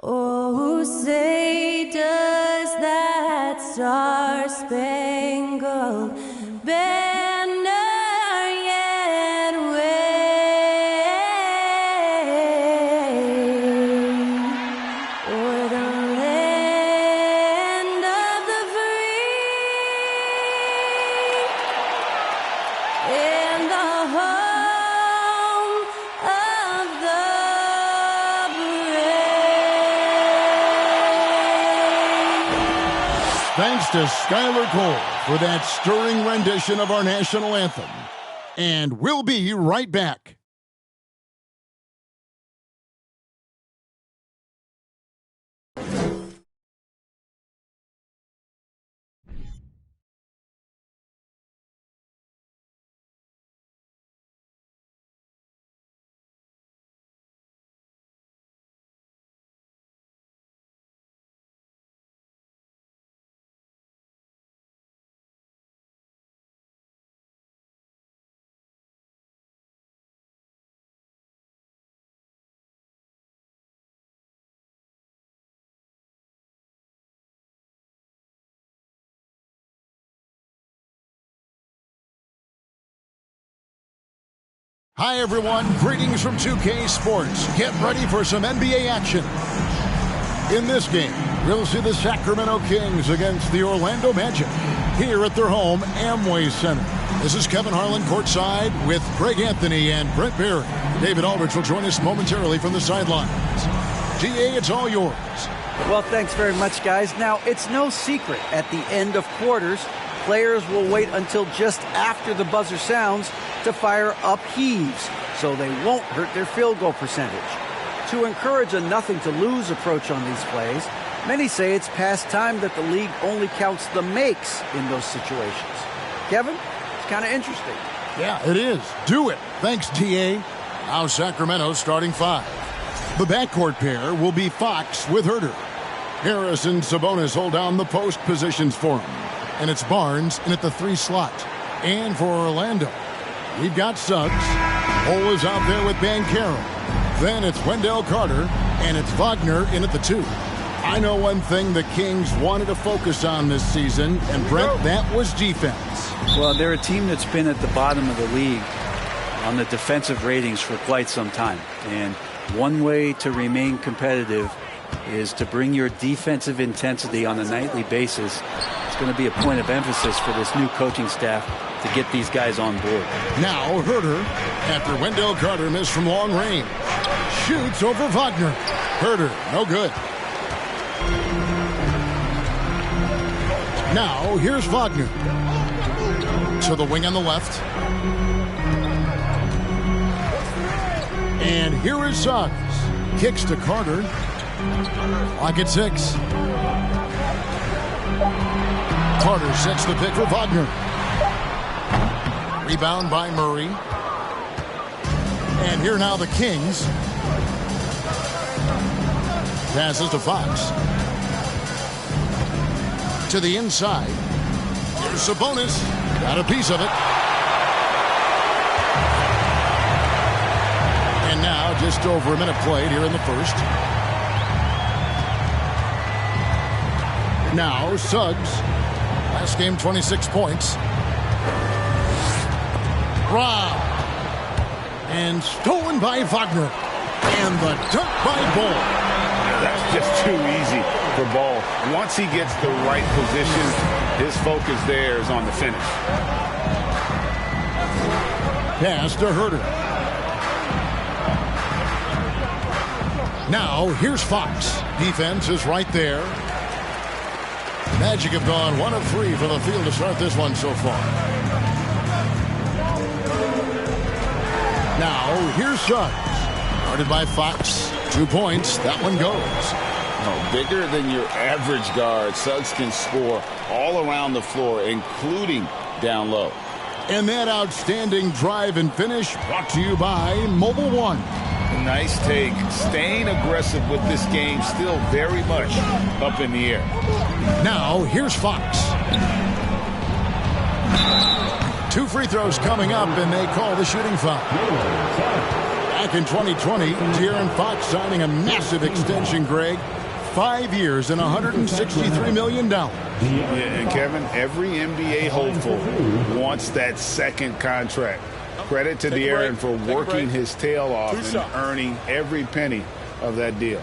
Oh, say does that star-spangled banner yet wave o'er the land of the free and the home of the Thanks to Skylar Cole for that stirring rendition of our national anthem. And we'll be right back. Hi, everyone. Greetings from 2K Sports. Get ready for some NBA action. In this game, we'll see the Sacramento Kings against the Orlando Magic here at their home, Amway Center. This is Kevin Harlan courtside with Greg Anthony and Brent Barry. David Aldridge will join us momentarily from the sidelines. GA, it's all yours. Well, thanks very much, guys. Now, it's no secret at the end of quarters, players will wait until just after the buzzer sounds to fire up heaves, so they won't hurt their field goal percentage. To encourage a nothing-to-lose approach on these plays, many say it's past time that the league only counts the makes in those situations. Kevin, it's kind of interesting. Yeah, it is. Do it. Thanks, TA. Now Sacramento starting five. The backcourt pair will be Fox with Herter. Harris and Sabonis hold down the post positions for him. And it's Barnes in at the 3 slot. And for Orlando, we've got Suggs. Cole is out there with Banchero. Then it's Wendell Carter, and it's Wagner in at the 2. I know one thing the Kings wanted to focus on this season, and Brent, that was defense. Well, they're a team that's been at the bottom of the league on the defensive ratings for quite some time. And one way to remain competitive is to bring your defensive intensity on a nightly basis. It's going to be a point of emphasis for this new coaching staff to get these guys on board. Now Herter, after Wendell Carter missed from long range, shoots over Wagner. Herter, no good. Now here's Wagner. To the wing on the left. And here is Suggs. Kicks to Carter. Lock at 6. Carter sets the pick for Wagner. Rebound by Murray. And here now the Kings. Passes to Fox. To the inside. Here's Sabonis. Got a piece of it. And now just over a minute played here in the first. Now Suggs. Last game 26 points. Rob. And stolen by Wagner. And the dunk by Ball. That's just too easy for Ball. Once he gets the right position, his focus there is on the finish. Pass to Herter. Now here's Fox. Defense is right there. Magic have gone 1 of 3 for the field to start this one so far. Now here's Suggs. Guarded by Fox. 2 points. That one goes. Oh, bigger than your average guard, Suggs can score all around the floor, including down low. And that outstanding drive and finish brought to you by Mobile One. Nice take. Staying aggressive with this game, still very much up in the air. Now here's Fox. 2 free throws coming up, and they call the shooting foul. Back in 2020, De'Aaron Fox signing a massive extension, Greg. 5 years and $163 million. Yeah, and Kevin, every NBA hopeful wants that second contract. Credit to De'Aaron for working his tail off and earning every penny of that deal.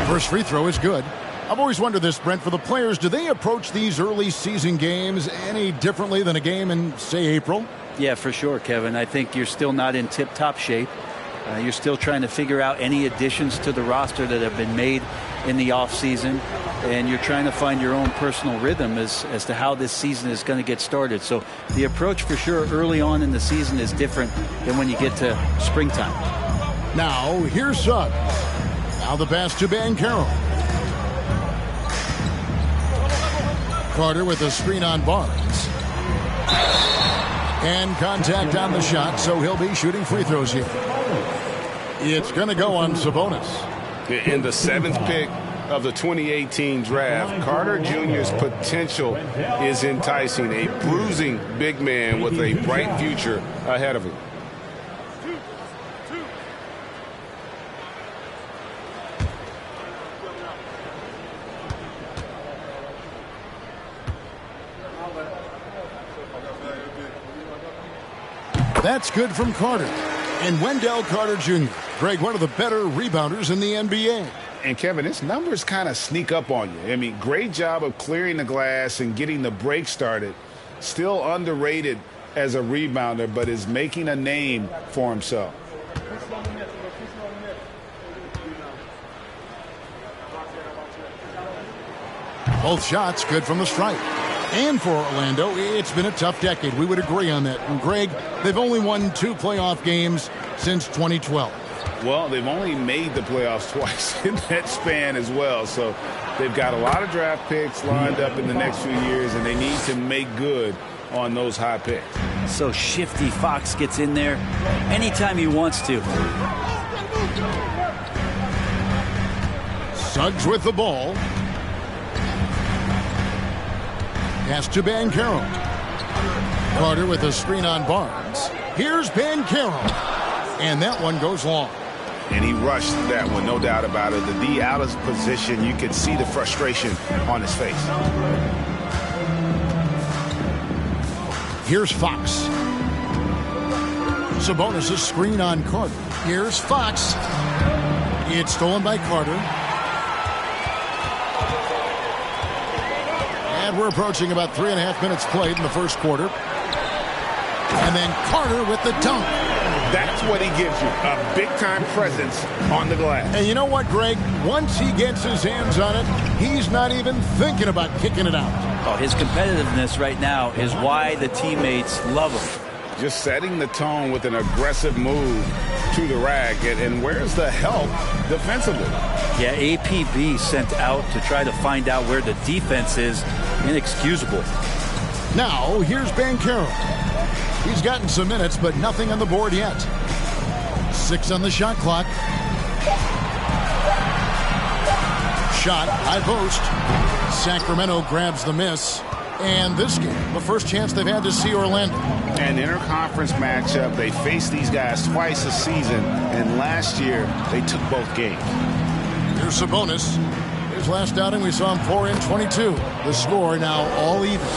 First free throw is good. I've always wondered this, Brent, for the players, do they approach these early season games any differently than a game in, say, April? Yeah, for sure, Kevin. I think you're still not in tip-top shape. You're still trying to figure out any additions to the roster that have been made in the offseason, and you're trying to find your own personal rhythm as to how this season is going to get started. So the approach for sure early on in the season is different than when you get to springtime. Now, here's Suggs. Now the pass to Banchero. Carter with a screen on Barnes. And contact on the shot, so he'll be shooting free throws here. It's going to go on Sabonis. In the 7th pick of the 2018 draft, Carter Jr.'s potential is enticing. A bruising big man with a bright future ahead of him. That's good from Carter. And Wendell Carter Jr., Greg, one of the better rebounders in the NBA. And, Kevin, his numbers kind of sneak up on you. I mean, great job of clearing the glass and getting the break started. Still underrated as a rebounder, but is making a name for himself. Both shots good from the stripe. And for Orlando, it's been a tough decade. We would agree on that. And Greg, they've only won 2 playoff games since 2012. Well, they've only made the playoffs twice in that span as well. So they've got a lot of draft picks lined up in the next few years, and they need to make good on those high picks. So shifty. Fox gets in there anytime he wants to. Suggs with the ball. Pass to Banchero. Carter with a screen on Barnes. Here's Banchero. And that one goes long. And he rushed that one, no doubt about it. The D out of position, you could see the frustration on his face. Here's Fox. Sabonis' screen on Carter. Here's Fox. It's stolen by Carter. And we're approaching about 3.5 minutes played in the first quarter. And then Carter with the dunk. That's what he gives you, a big-time presence on the glass. And you know what, Greg? Once he gets his hands on it, he's not even thinking about kicking it out. Oh, his competitiveness right now is why the teammates love him. Just setting the tone with an aggressive move to the rack. And where's the help defensively? Yeah, APB sent out to try to find out where the defense is. Inexcusable. Now, here's Banchero. He's gotten some minutes, but nothing on the board yet. 6 on the shot clock. Shot, high post. Sacramento grabs the miss. And this game, the first chance they've had to see Orlando. An interconference matchup. They faced these guys twice a season, and last year they took both games. Here's Sabonis. His last outing, we saw him pour in 22. The score now all even.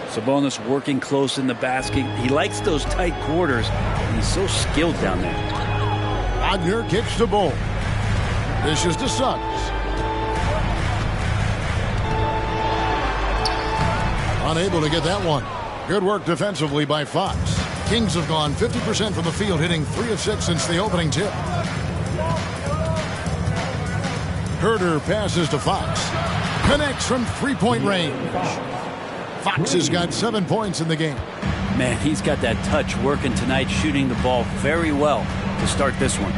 Sabonis working close in the basket. He likes those tight quarters, and he's so skilled down there. Wagner kicks the ball. Dishes to Suggs. Unable to get that one. Good work defensively by Fox. Kings have gone 50% from the field, hitting 3 of 6 since the opening tip. Herder passes to Fox. Connects from three-point range. Fox has got 7 points in the game. Man, he's got that touch working tonight, shooting the ball very well to start this one.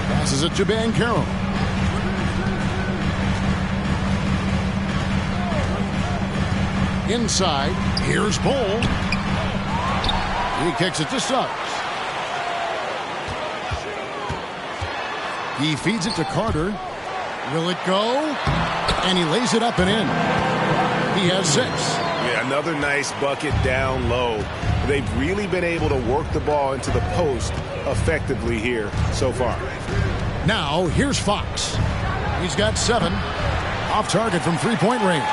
Passes it to Banchero. Inside, here's Bull. He kicks it to Suggs. He feeds it to Carter. Will it go? And he lays it up and in. He has 6. Yeah, another nice bucket down low. They've really been able to work the ball into the post effectively here so far. Now, here's Fox. He's got 7. Off target from three-point range.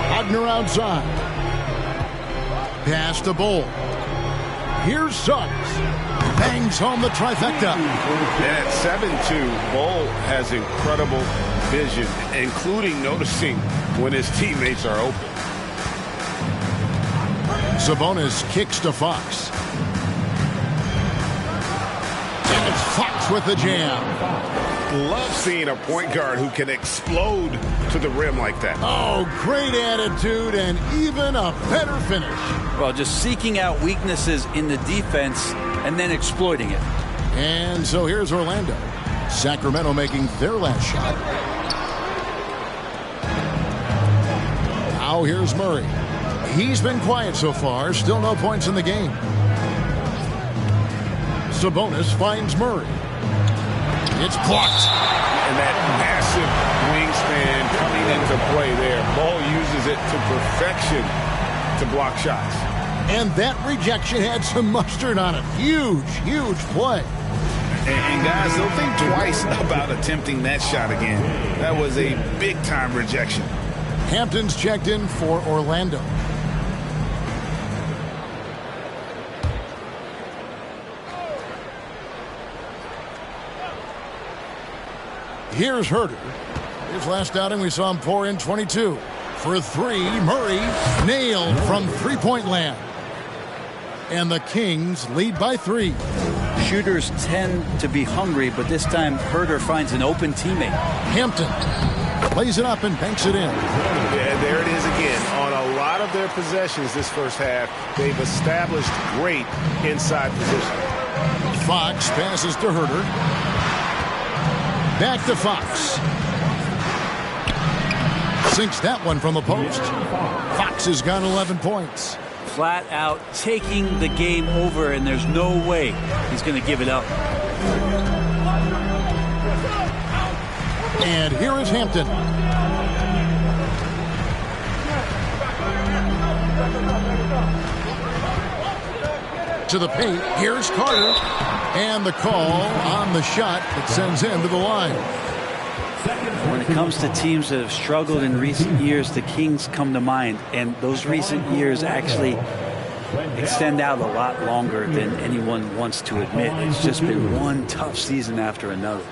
Wagner outside. Pass to Bull. Here's Suggs. Bangs home the trifecta. And at 7'2", Bull has incredible vision, including noticing when his teammates are open. Sabonis kicks to Fox. And it's Fox with the jam. Love seeing a point guard who can explode to the rim like that. Oh, great attitude and even a better finish. Well, just seeking out weaknesses in the defense and then exploiting it. And so here's Orlando. Sacramento making their last shot. Now here's Murray. He's been quiet so far. Still no points in the game. Sabonis finds Murray. It's blocked. And that massive wingspan coming into play there. Ball uses it to perfection to block shots. And that rejection had some mustard on it. Huge, huge play. And guys, don't think twice about attempting that shot again. That was a big-time rejection. Hampton's checked in for Orlando. Here's Herter. His last outing, we saw him pour in 22. For 3, Murray nailed from three-point land. And the Kings lead by 3. Shooters tend to be hungry, but this time Herter finds an open teammate. Hampton plays it up and banks it in. Yeah, there it is again. On a lot of their possessions this first half, they've established great inside position. Fox passes to Herter. Back to Fox. Sinks that one from the post. Fox has got 11 points. Flat out taking the game over, and there's no way he's going to give it up. And here is Hampton. To the paint. Here's Carter. And the call on the shot that sends him to the line. When it comes to teams that have struggled in recent years, the Kings come to mind, and those recent years actually extend out a lot longer than anyone wants to admit. It's just been one tough season after another.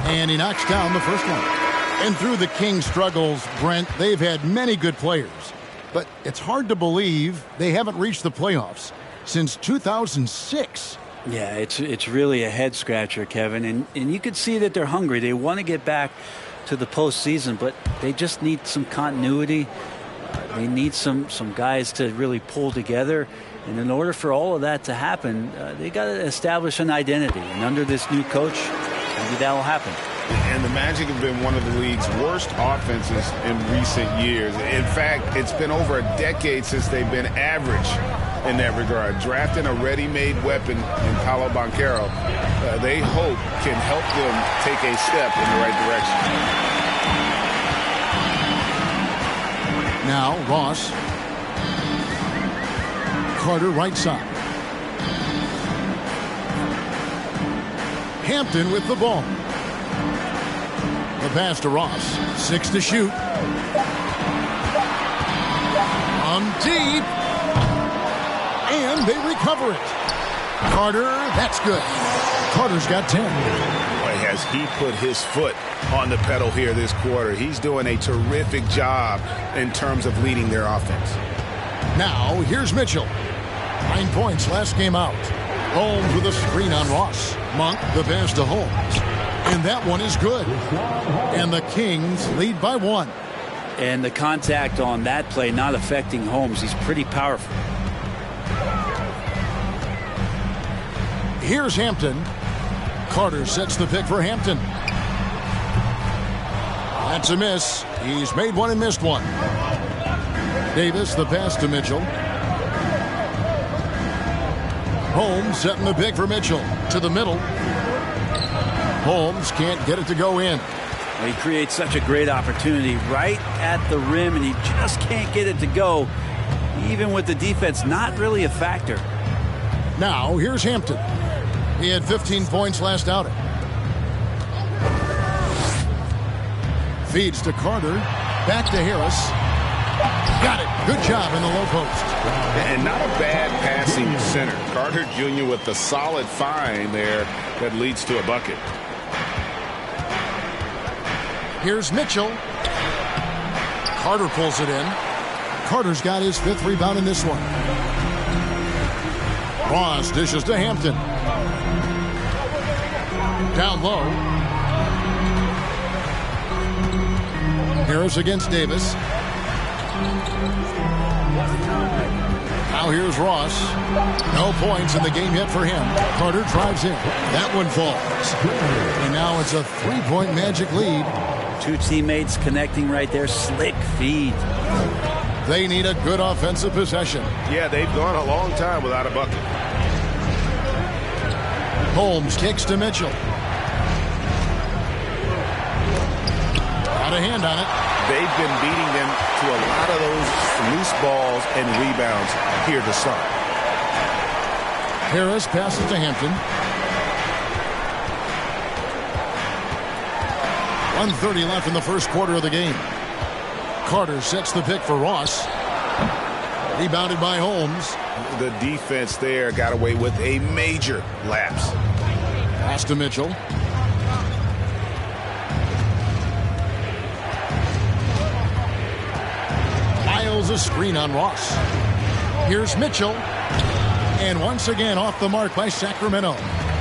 And he knocks down the first one. And through the Kings' struggles, Brent, they've had many good players. But it's hard to believe they haven't reached the playoffs since 2006. Yeah, it's really a head-scratcher, Kevin. And you can see that they're hungry. They want to get back to the postseason, but they just need some continuity. They need some guys to really pull together. And in order for all of that to happen, they got to establish an identity. And under this new coach, maybe that will happen. And the Magic have been one of the league's worst offenses in recent years. In fact, it's been over a decade since they've been average in that regard. Drafting a ready-made weapon in Paolo Banchero, they hope can help them take a step in the right direction. Now, Ross. Carter right side. Hampton with the ball. The pass to Ross. 6 to shoot. On deep. And they recover it. Carter, that's good. Carter's got 10. Boy, has he put his foot on the pedal here this quarter. He's doing a terrific job in terms of leading their offense. Now, here's Mitchell. 9 points last game out. Holmes with a screen on Ross. Monk, the pass to Holmes. And that one is good. And the Kings lead by 1. And the contact on that play not affecting Holmes. He's pretty powerful. Here's Hampton. Carter sets the pick for Hampton. That's a miss. He's made one and missed one. Davis, the pass to Mitchell. Holmes setting the pick for Mitchell. To the middle. Holmes can't get it to go in. Well, he creates such a great opportunity right at the rim, and he just can't get it to go, even with the defense not really a factor. Now, here's Hampton. He had 15 points last outing. Feeds to Carter. Back to Harris. Got it. Good job in the low post. And not a bad passing center. Carter Jr. with the solid find there that leads to a bucket. Here's Mitchell. Carter pulls it in. Carter's got his 5th rebound in this one. Ross dishes to Hampton. Down low. Harris against Davis. Now here's Ross. No points in the game yet for him. Carter drives in. That one falls. And now it's a 3-point Magic lead. Two teammates connecting right there. Slick feed. They need a good offensive possession. Yeah, they've gone a long time without a bucket. Holmes kicks to Mitchell. Got a hand on it. They've been beating them to a lot of those loose balls and rebounds here to start. Harris passes to Hampton. 1:30 left in the first quarter of the game. Carter sets the pick for Ross. Rebounded by Holmes. The defense there got away with a major lapse. Pass to Mitchell. Miles a screen on Ross. Here's Mitchell. And once again off the mark by Sacramento.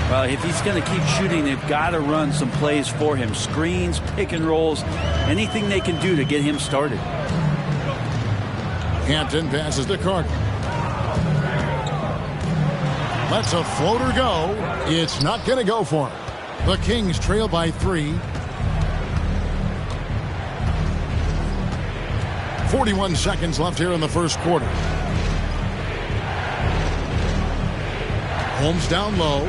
Well, if he's going to keep shooting, they've got to run some plays for him. Screens, pick and rolls, anything they can do to get him started. Hampton passes to Carter. Lets a floater go. It's not going to go for him. The Kings trail by 3. 41 seconds left here in the first quarter. Holmes down low.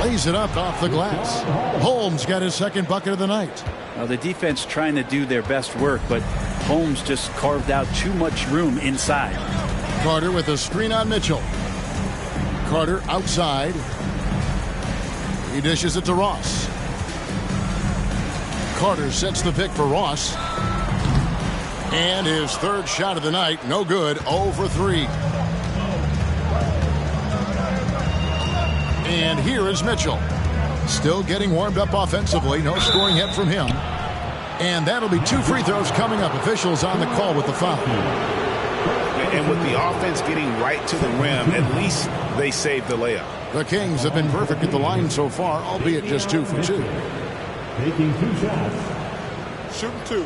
Lays it up off the glass. Holmes got his 2nd bucket of the night. Now the defense trying to do their best work, but Holmes just carved out too much room inside. Carter with a screen on Mitchell. Carter outside. He dishes it to Ross. Carter sets the pick for Ross. And his 3rd shot of the night, no good, 0 for 3. And here is Mitchell. Still getting warmed up offensively. No scoring yet from him. And that'll be 2 free throws coming up. Officials on the call with the foul. And with the offense getting right to the rim, at least they saved the layup. The Kings have been perfect at the line so far, albeit just 2 for 2. Taking 2 shots. Shooting 2.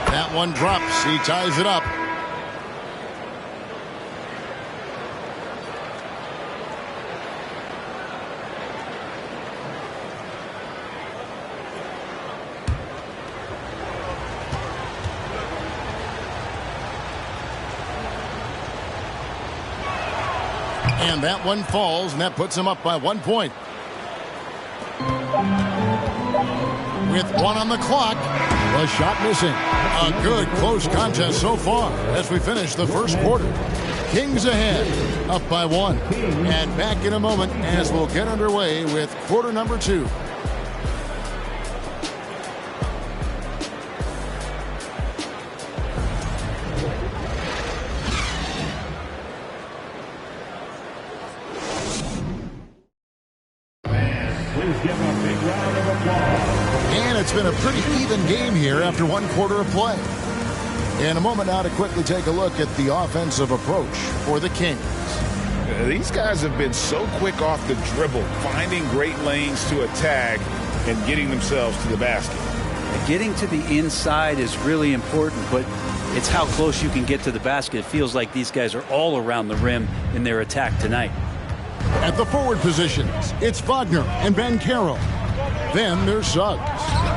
That one drops. He ties it up. And that one falls, and that puts him up by 1 point. With 1 on the clock, the shot missing. A good close contest so far as we finish the first quarter. Kings ahead, up by 1. And back in a moment as we'll get underway with quarter number 2. And it's been a pretty even game here after 1 quarter of play. In a moment now to quickly take a look at the offensive approach for the Kings. These guys have been so quick off the dribble, finding great lanes to attack and getting themselves to the basket. Getting to the inside is really important, but it's how close you can get to the basket. It feels like these guys are all around the rim in their attack tonight. At the forward positions, it's Wagner and Banchero. Then there's Suggs.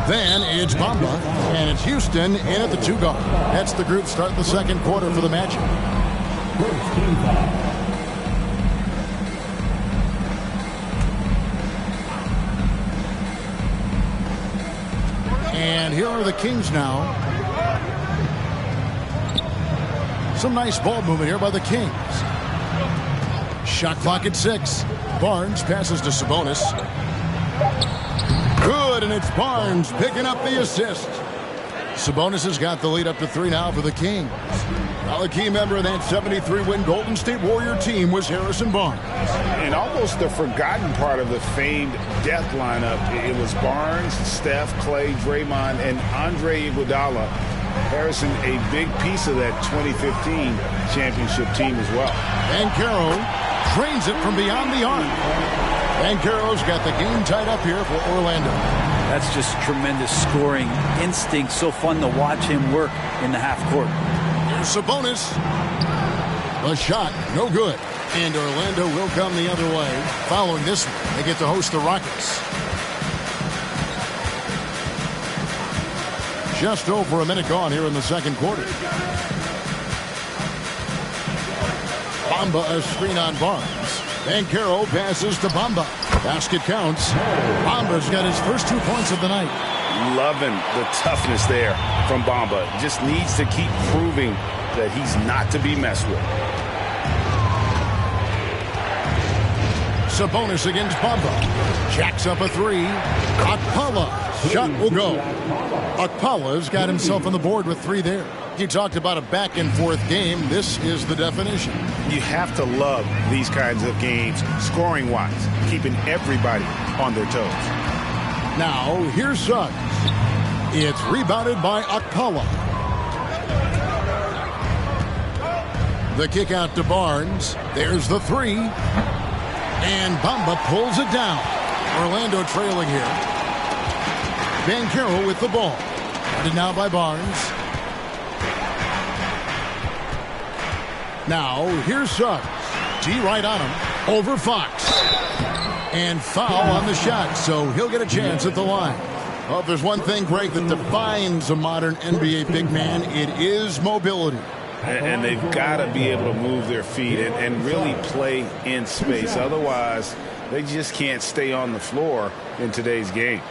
Then it's Bamba, and it's Houston in at the 2 guard. That's the group starting the second quarter for the Magic. And here are the Kings now. Some nice ball movement here by the Kings. Shot clock at 6. Barnes passes to Sabonis. Good, and it's Barnes picking up the assist. Sabonis has got the lead up to 3 now for the Kings. Now a key member of that 73-win Golden State Warrior team was Harrison Barnes. And almost the forgotten part of the famed death lineup, it was Barnes, Steph, Clay, Draymond, and Andre Iguodala. Harrison, a big piece of that 2015 championship team as well. Banchero drains it from beyond the arc. Banchero's got the game tied up here for Orlando. That's just tremendous scoring instinct. So fun to watch him work in the half court. Here's Sabonis. The shot, no good. And Orlando will come the other way. Following this one, they get to host the Rockets. Just over a minute gone here in the second quarter. Bamba a screen on Barnes. Banchero passes to Bamba. Basket counts. Bamba's got his first 2 points of the night. Loving the toughness there from Bamba. Just needs to keep proving that he's not to be messed with. Sabonis against Bamba. Jacks up a 3. Okpala. Shot will go. Okpala's got himself on the board with 3 there. You talked about a back-and-forth game. This is the definition. You have to love these kinds of games, scoring-wise, keeping everybody on their toes. Now, here's Suggs. It's rebounded by Okpala. The kick out to Barnes. There's the 3. And Bamba pulls it down. Orlando trailing here. Banchero with the ball. Guarded now by Barnes. Now, here's Suggs. T right on him. Over Fox. And foul on the shot, so he'll get a chance at the line. Well, if there's one thing, Greg, that defines a modern NBA big man, it is mobility. And they've got to be able to move their feet and really play in space. Otherwise, they just can't stay on the floor in today's game.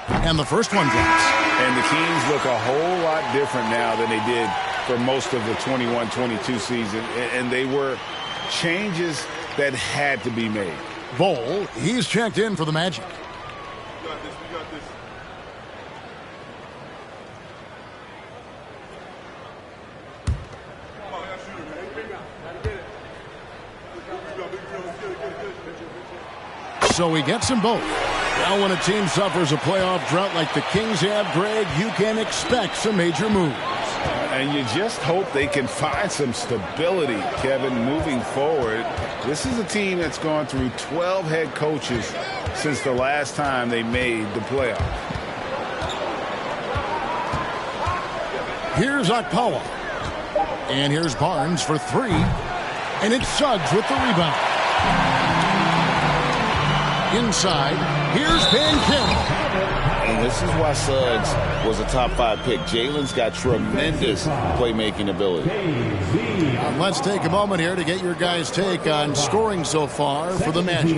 And the first one drops. And the Kings look a whole lot different now than they did for most of the 21-22 season. And they were changes that had to be made. Bol, he's checked in for the Magic. We got this. We got this. Come on, let's shoot it, man. Big guy. Gotta get it. So he gets them both. Now when a team suffers a playoff drought like the Kings have, Greg, you can expect some major moves. And you just hope they can find some stability, Kevin, moving forward. This is a team that's gone through 12 head coaches since the last time they made the playoffs. Here's Okpala. And here's Barnes for 3. And it's Suggs with the rebound. Inside, here's Banchero. And this is why Suggs was a top 5 pick. Jalen's got tremendous playmaking ability. Let's take a moment here to get your guys' take on scoring so far for the Magic.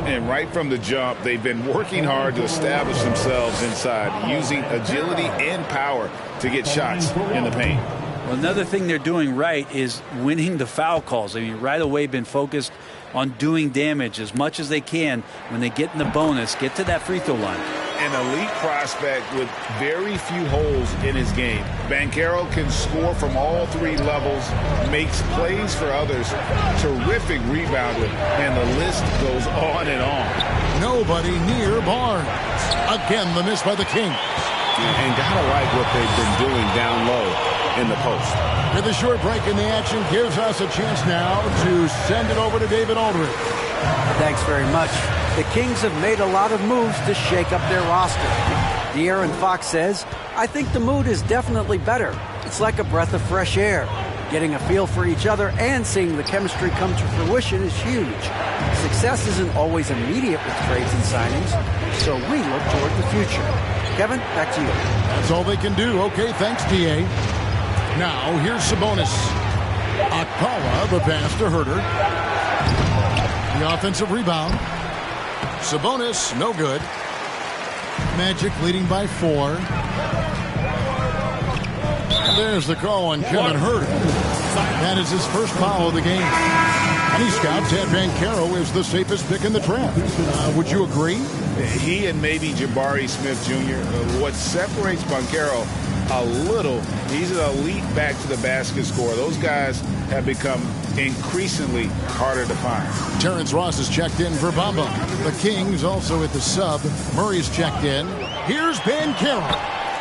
And right from the jump, they've been working hard to establish themselves inside, using agility and power to get shots in the paint. Well, another thing they're doing right is winning the foul calls. I mean, right away been focused on doing damage as much as they can when they get in the bonus, get to that free throw line. An elite prospect with very few holes in his game. Banchero can score from all 3 levels, makes plays for others, terrific rebounder, and the list goes on and on. Nobody near Barnes. Again, the miss by the Kings. And gotta like what they've been doing down low in the post. With a short break in the action gives us a chance now to send it over to David Aldridge. Thanks very much. The Kings have made a lot of moves to shake up their roster. De'Aaron Fox says, I think the mood is definitely better. It's like a breath of fresh air. Getting a feel for each other and seeing the chemistry come to fruition is huge. Success isn't always immediate with trades and signings, so we look toward the future. Kevin, back to you. That's all they can do. Okay, thanks, T.A. Now, here's Sabonis. Akpala, the pass to Herter. The offensive rebound. Sabonis, no good. Magic leading by 4. And there's the call on Kevin Herter. That is his first foul of the game. Any scouts had Banchero as the safest pick in the draft. Would you agree? He and maybe Jabari Smith Jr. What separates Banchero a little, he's an elite back to the basket scorer. Those guys have become increasingly harder to find. Terrence Ross is checked in for Bamba. The Kings also at the sub. Murray's checked in. Here's Banchero.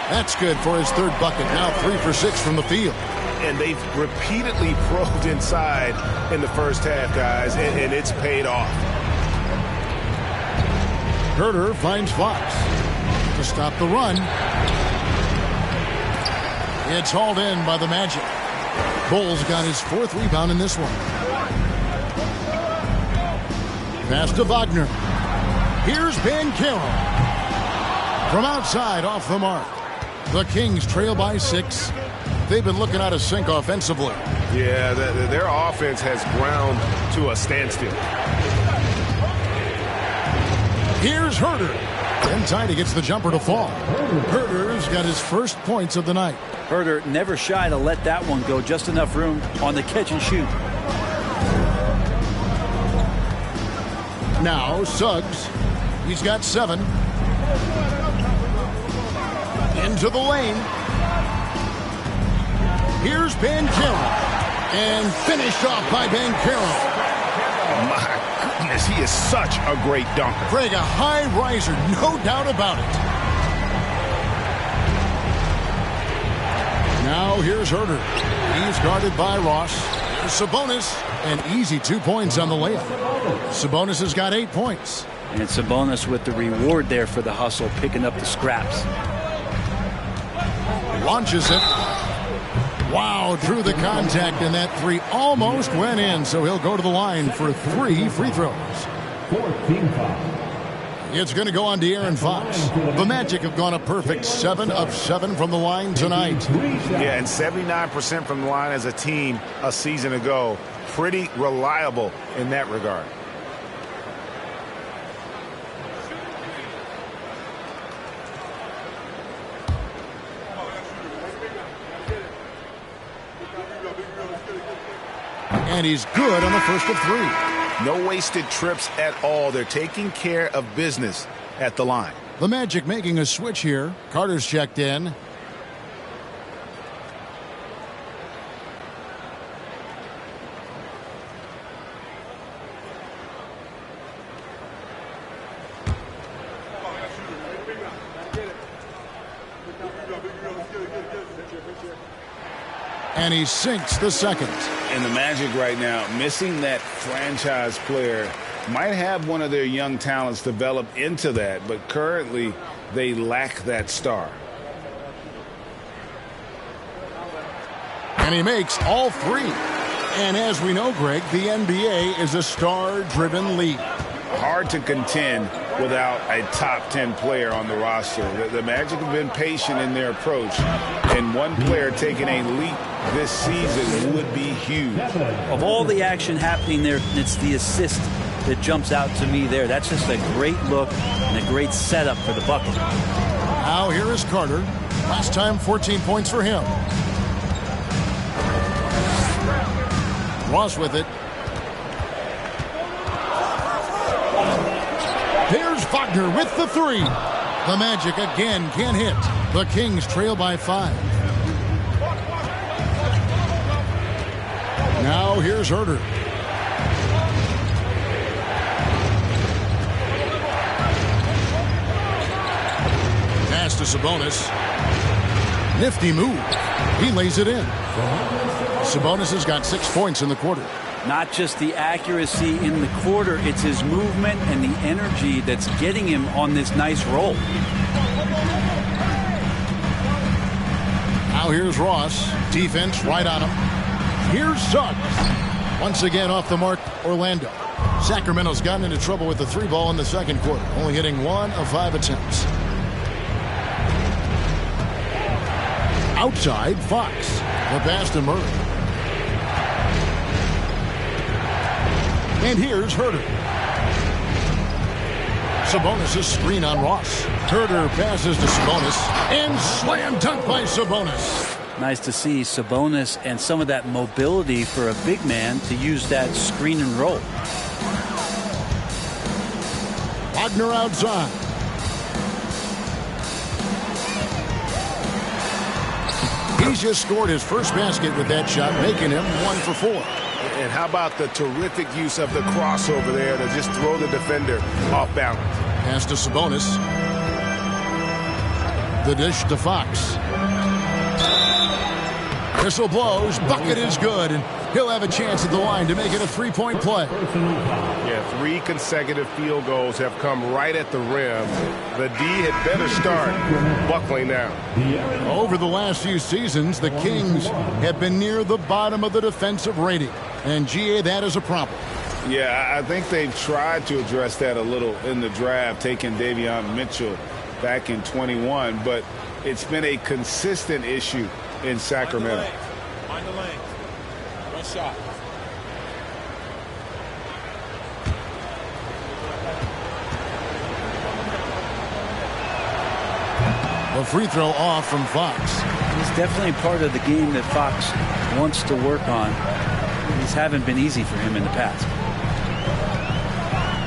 That's good for his third bucket. Now 3 for 6 from the field. And they've repeatedly probed inside in the first half, guys, and it's paid off. Herter finds Fox to stop the run. It's hauled in by the Magic. Bulls got his 4th rebound in this one. Pass to Wagner. Here's Banchero. From outside, off the mark. The Kings trail by 6. They've been looking out of sync offensively. Yeah, their offense has ground to a standstill. Here's Herter. Inside, he gets the jumper to fall. Herter's got his first points of the night. Herter never shy to let that one go. Just enough room on the catch and shoot. Now, Suggs. He's got 7. Into the lane. Here's Banchero. And finished off by Banchero. My goodness, he is such a great dunker. Craig, a high riser, no doubt about it. Now here's Herter. He's guarded by Ross. Here's Sabonis. An easy 2 points on the layup. Sabonis has got 8 points. And Sabonis with the reward there for the hustle, picking up the scraps. Launches it. Wow, drew the contact, and that 3 almost went in, so he'll go to the line for 3 free throws. 14 foul. It's going to go on De'Aaron Fox. The Magic have gone a perfect 7 of 7 from the line tonight. Yeah, and 79% from the line as a team a season ago. Pretty reliable in that regard. And he's good on the first of 3. No wasted trips at all. They're taking care of business at the line. The Magic making a switch here. Carter's checked in. And he sinks the second. And the Magic right now, missing that franchise player, might have one of their young talents develop into that, but currently they lack that star. And he makes all 3. And as we know, Greg, the NBA is a star-driven league. Hard to contend without a top 10 player on the roster. The Magic have been patient in their approach, and one player taking a leap this season would be huge. Of all the action happening there, it's the assist that jumps out to me there. That's just a great look and a great setup for the bucket. Now here is Carter. Last time 14 points for him. Ross with it. Here's Wagner with the 3. The Magic again can't hit. The Kings trail by 5. Now here's Herter. Pass to Sabonis. Nifty move. He lays it in. Sabonis has got 6 points in the quarter. Not just the accuracy in the quarter, it's his movement and the energy that's getting him on this nice roll. Now here's Ross. Defense right on him. Here's Suggs. Once again off the mark, Orlando. Sacramento's gotten into trouble with the 3 ball in the second quarter, only hitting 1 of 5 attempts. Outside, Fox. The pass to Murray. And here's Herter. Sabonis' screen on Ross. Herter passes to Sabonis. And slam dunk by Sabonis. Nice to see Sabonis and some of that mobility for a big man to use that screen and roll. Wagner outside. He's just scored his first basket with that shot, making him 1 for 4. And how about the terrific use of the crossover there to just throw the defender off balance. Pass to Sabonis. The dish to Fox. Whistle blows. Bucket is good. And he'll have a chance at the line to make it a 3-point play. Yeah, 3 consecutive field goals have come right at the rim. The D had better start buckling down. Over the last few seasons, the Kings have been near the bottom of the defensive rating. And GA, that is a problem. Yeah, I think they've tried to address that a little in the draft, taking Davion Mitchell back in 21, but it's been a consistent issue in Sacramento. Find the lane. One shot. The free throw off from Fox. He's definitely part of the game that Fox wants to work on. These haven't been easy for him in the past.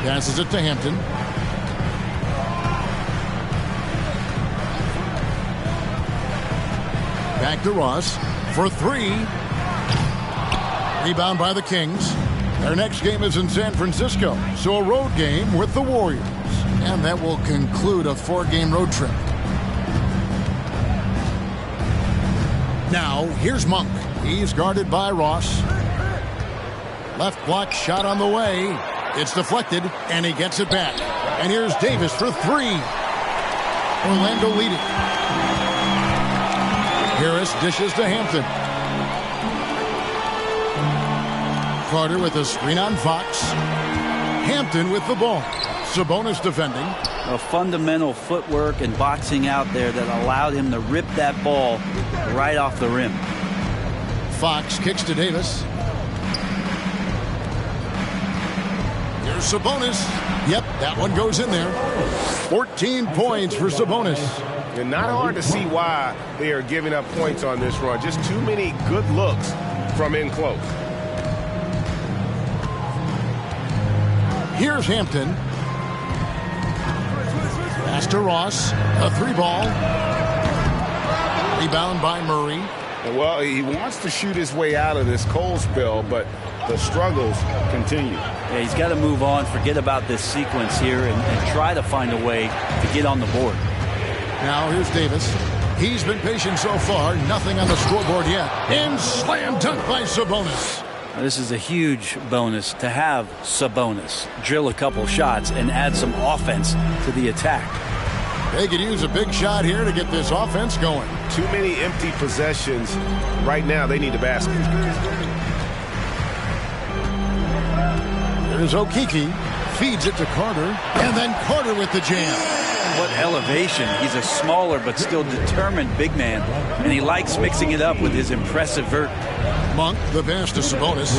Passes it to Hampton. Back to Ross for 3. Rebound by the Kings. Their next game is in San Francisco, so a road game with the Warriors. And that will conclude a 4-game road trip. Now, here's Monk. He's guarded by Ross. Left block shot on the way. It's deflected, and he gets it back. And here's Davis for 3. Orlando leading. Harris dishes to Hampton. Carter with a screen on Fox. Hampton with the ball. Sabonis defending. A fundamental footwork and boxing out there that allowed him to rip that ball right off the rim. Fox kicks to Davis. Here's Sabonis. Yep, that one goes in there. 14 points for Sabonis. And not hard to see why they are giving up points on this run. Just too many good looks from in close. Here's Hampton. Pass to Ross. A 3-ball. Rebound by Murray. Well, he wants to shoot his way out of this cold spell, but the struggles continue. Yeah, he's got to move on, forget about this sequence here, and try to find a way to get on the board. Now here's Davis. He's been patient so far. Nothing on the scoreboard yet. And slam dunk by Sabonis. This is a huge bonus to have Sabonis drill a couple shots and add some offense to the attack. They could use a big shot here to get this offense going. Too many empty possessions. Right now, they need a basket. There's Okeke. Feeds it to Carter. And then Carter with the jam. What elevation. He's a smaller but still determined big man. And he likes mixing it up with his impressive vert. Monk, the pass to Sabonis.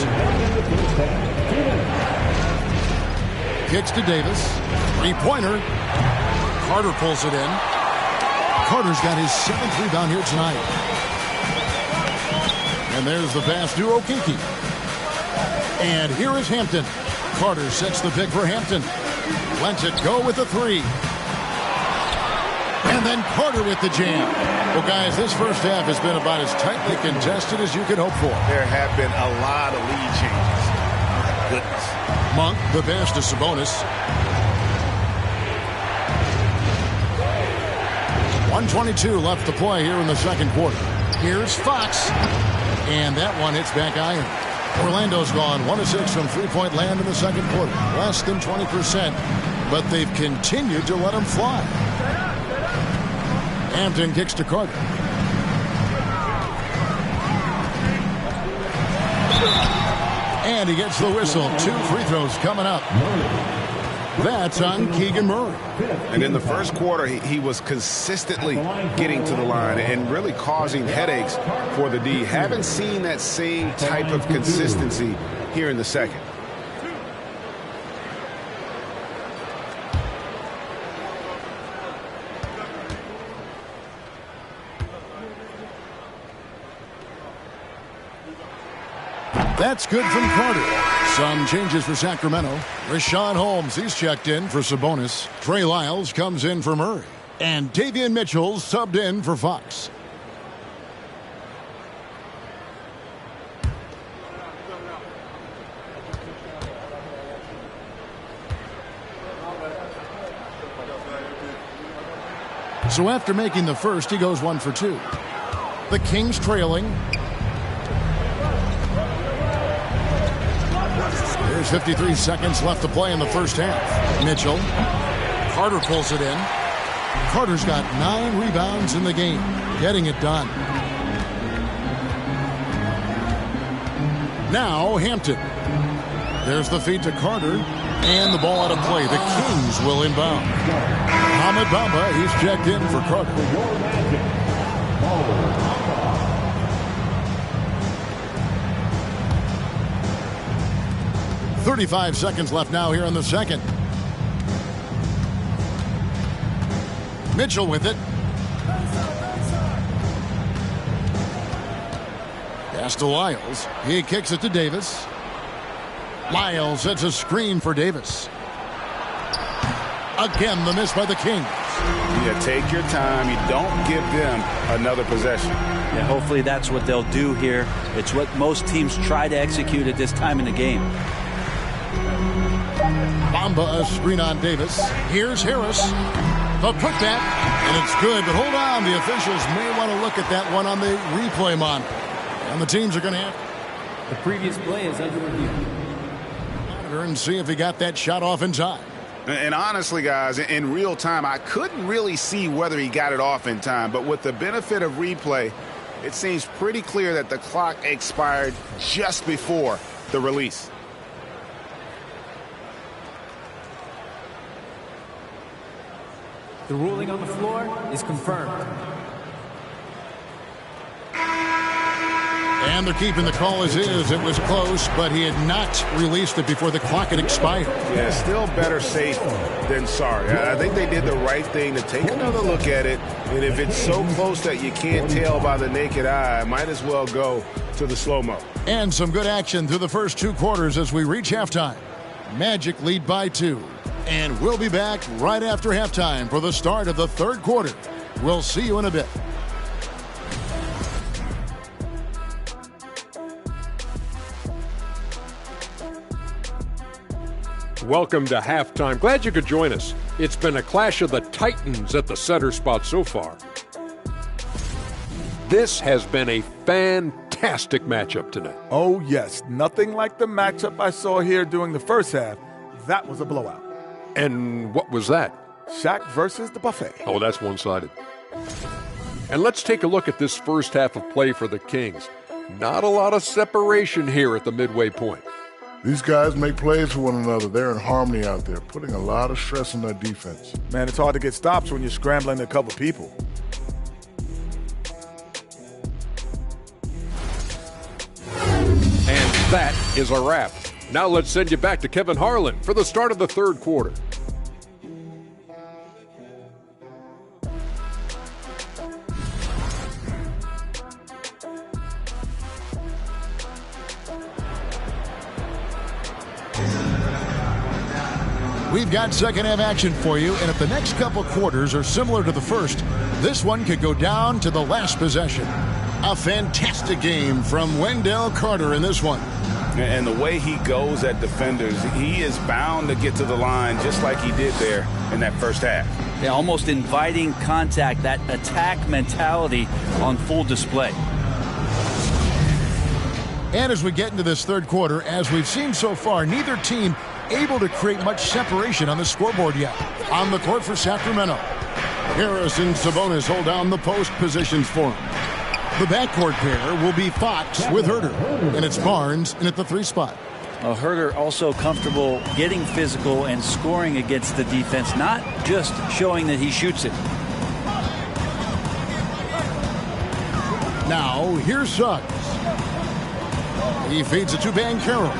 Kicks to Davis. 3-pointer. Carter pulls it in. Carter's got his 7th rebound here tonight. And there's the pass to Okeke. And here is Hampton. Carter sets the pick for Hampton. Lets it go with the 3. And then Carter with the jam. Well, guys, this first half has been about as tightly contested as you could hope for. There have been a lot of lead changes. Goodness. Monk, the pass to Sabonis. 1:22 left to play here in the second quarter. Here's Fox. And that one hits back iron. Orlando's gone 1 of 6 from three-point land in the second quarter. Less than 20%. But they've continued to let him fly. Hampton kicks to Carter. And he gets the whistle. 2 free throws coming up. That's on Keegan Murray. And in the first quarter, he was consistently getting to the line and really causing headaches for the D. Haven't seen that same type of consistency here in the second. That's good from Carter. Some changes for Sacramento. Rashawn Holmes, he's checked in for Sabonis. Trey Lyles comes in for Murray. And Davion Mitchell subbed in for Fox. So after making the first, he goes 1 for 2. The Kings trailing. There's 53 seconds left to play in the first half. Mitchell. Carter pulls it in. Carter's got 9 rebounds in the game. Getting it done. Now Hampton. There's the feed to Carter. And the ball out of play. The Kings will inbound. Ahmed Bamba, he's checked in for Carter. 35 seconds left now here in the second. Mitchell with it. Pass to Lyles. He kicks it to Davis. Lyles sets a screen for Davis. Again, the miss by the Kings. Yeah, take your time. You don't give them another possession. Yeah, hopefully that's what they'll do here. It's what most teams try to execute at this time in the game. Bamba, a screen on Davis. Here's Harris. The putback, and it's good, but hold on. The officials may want to look at that one on the replay monitor. And the teams are going to have The previous play is under review. monitor and see if he got that shot off in time. And honestly, guys, in real time, I couldn't really see whether he got it off in time. But with the benefit of replay, it seems pretty clear that the clock expired just before the release. The ruling on the floor is confirmed. And they're keeping the call as is. It was close, but he had not released it before the clock had expired. Yeah, still better safe than sorry. I think they did the right thing to take another look at it. And if it's so close that you can't tell by the naked eye, might as well go to the slow-mo. And some good action through the first 2 quarters as we reach halftime. Magic lead by 2. And we'll be back right after halftime for the start of the third quarter. We'll see you in a bit. Welcome to halftime. Glad you could join us. It's been a clash of the Titans at the center spot so far. This has been a fantastic matchup tonight. Oh, yes. Nothing like the matchup I saw here during the first half. That was a blowout. And what was that? Shaq versus the buffet. Oh, that's one-sided. And let's take a look at this first half of play for the Kings. Not a lot of separation here at the midway point. These guys make plays for one another. They're in harmony out there, putting a lot of stress on their defense. Man, it's hard to get stops when you're scrambling to cover people. And that is a wrap. Now let's send you back to Kevin Harlan for the start of the third quarter. We've got second half action for you, and if the next couple quarters are similar to the first, this one could go down to the last possession. A fantastic game from Wendell Carter in this one. And the way he goes at defenders, he is bound to get to the line just like he did there in that first half. Yeah, almost inviting contact, that attack mentality on full display. And as we get into this third quarter, as we've seen so far, neither team able to create much separation on the scoreboard yet. On the court for Sacramento, Harris and Sabonis hold down the post positions for him. The backcourt pair will be Fox with Herter, and it's Barnes in at the 3 spot. Herter also comfortable getting physical and scoring against the defense, not just showing that he shoots it. Now, here's Suggs. He feeds it to Banchero.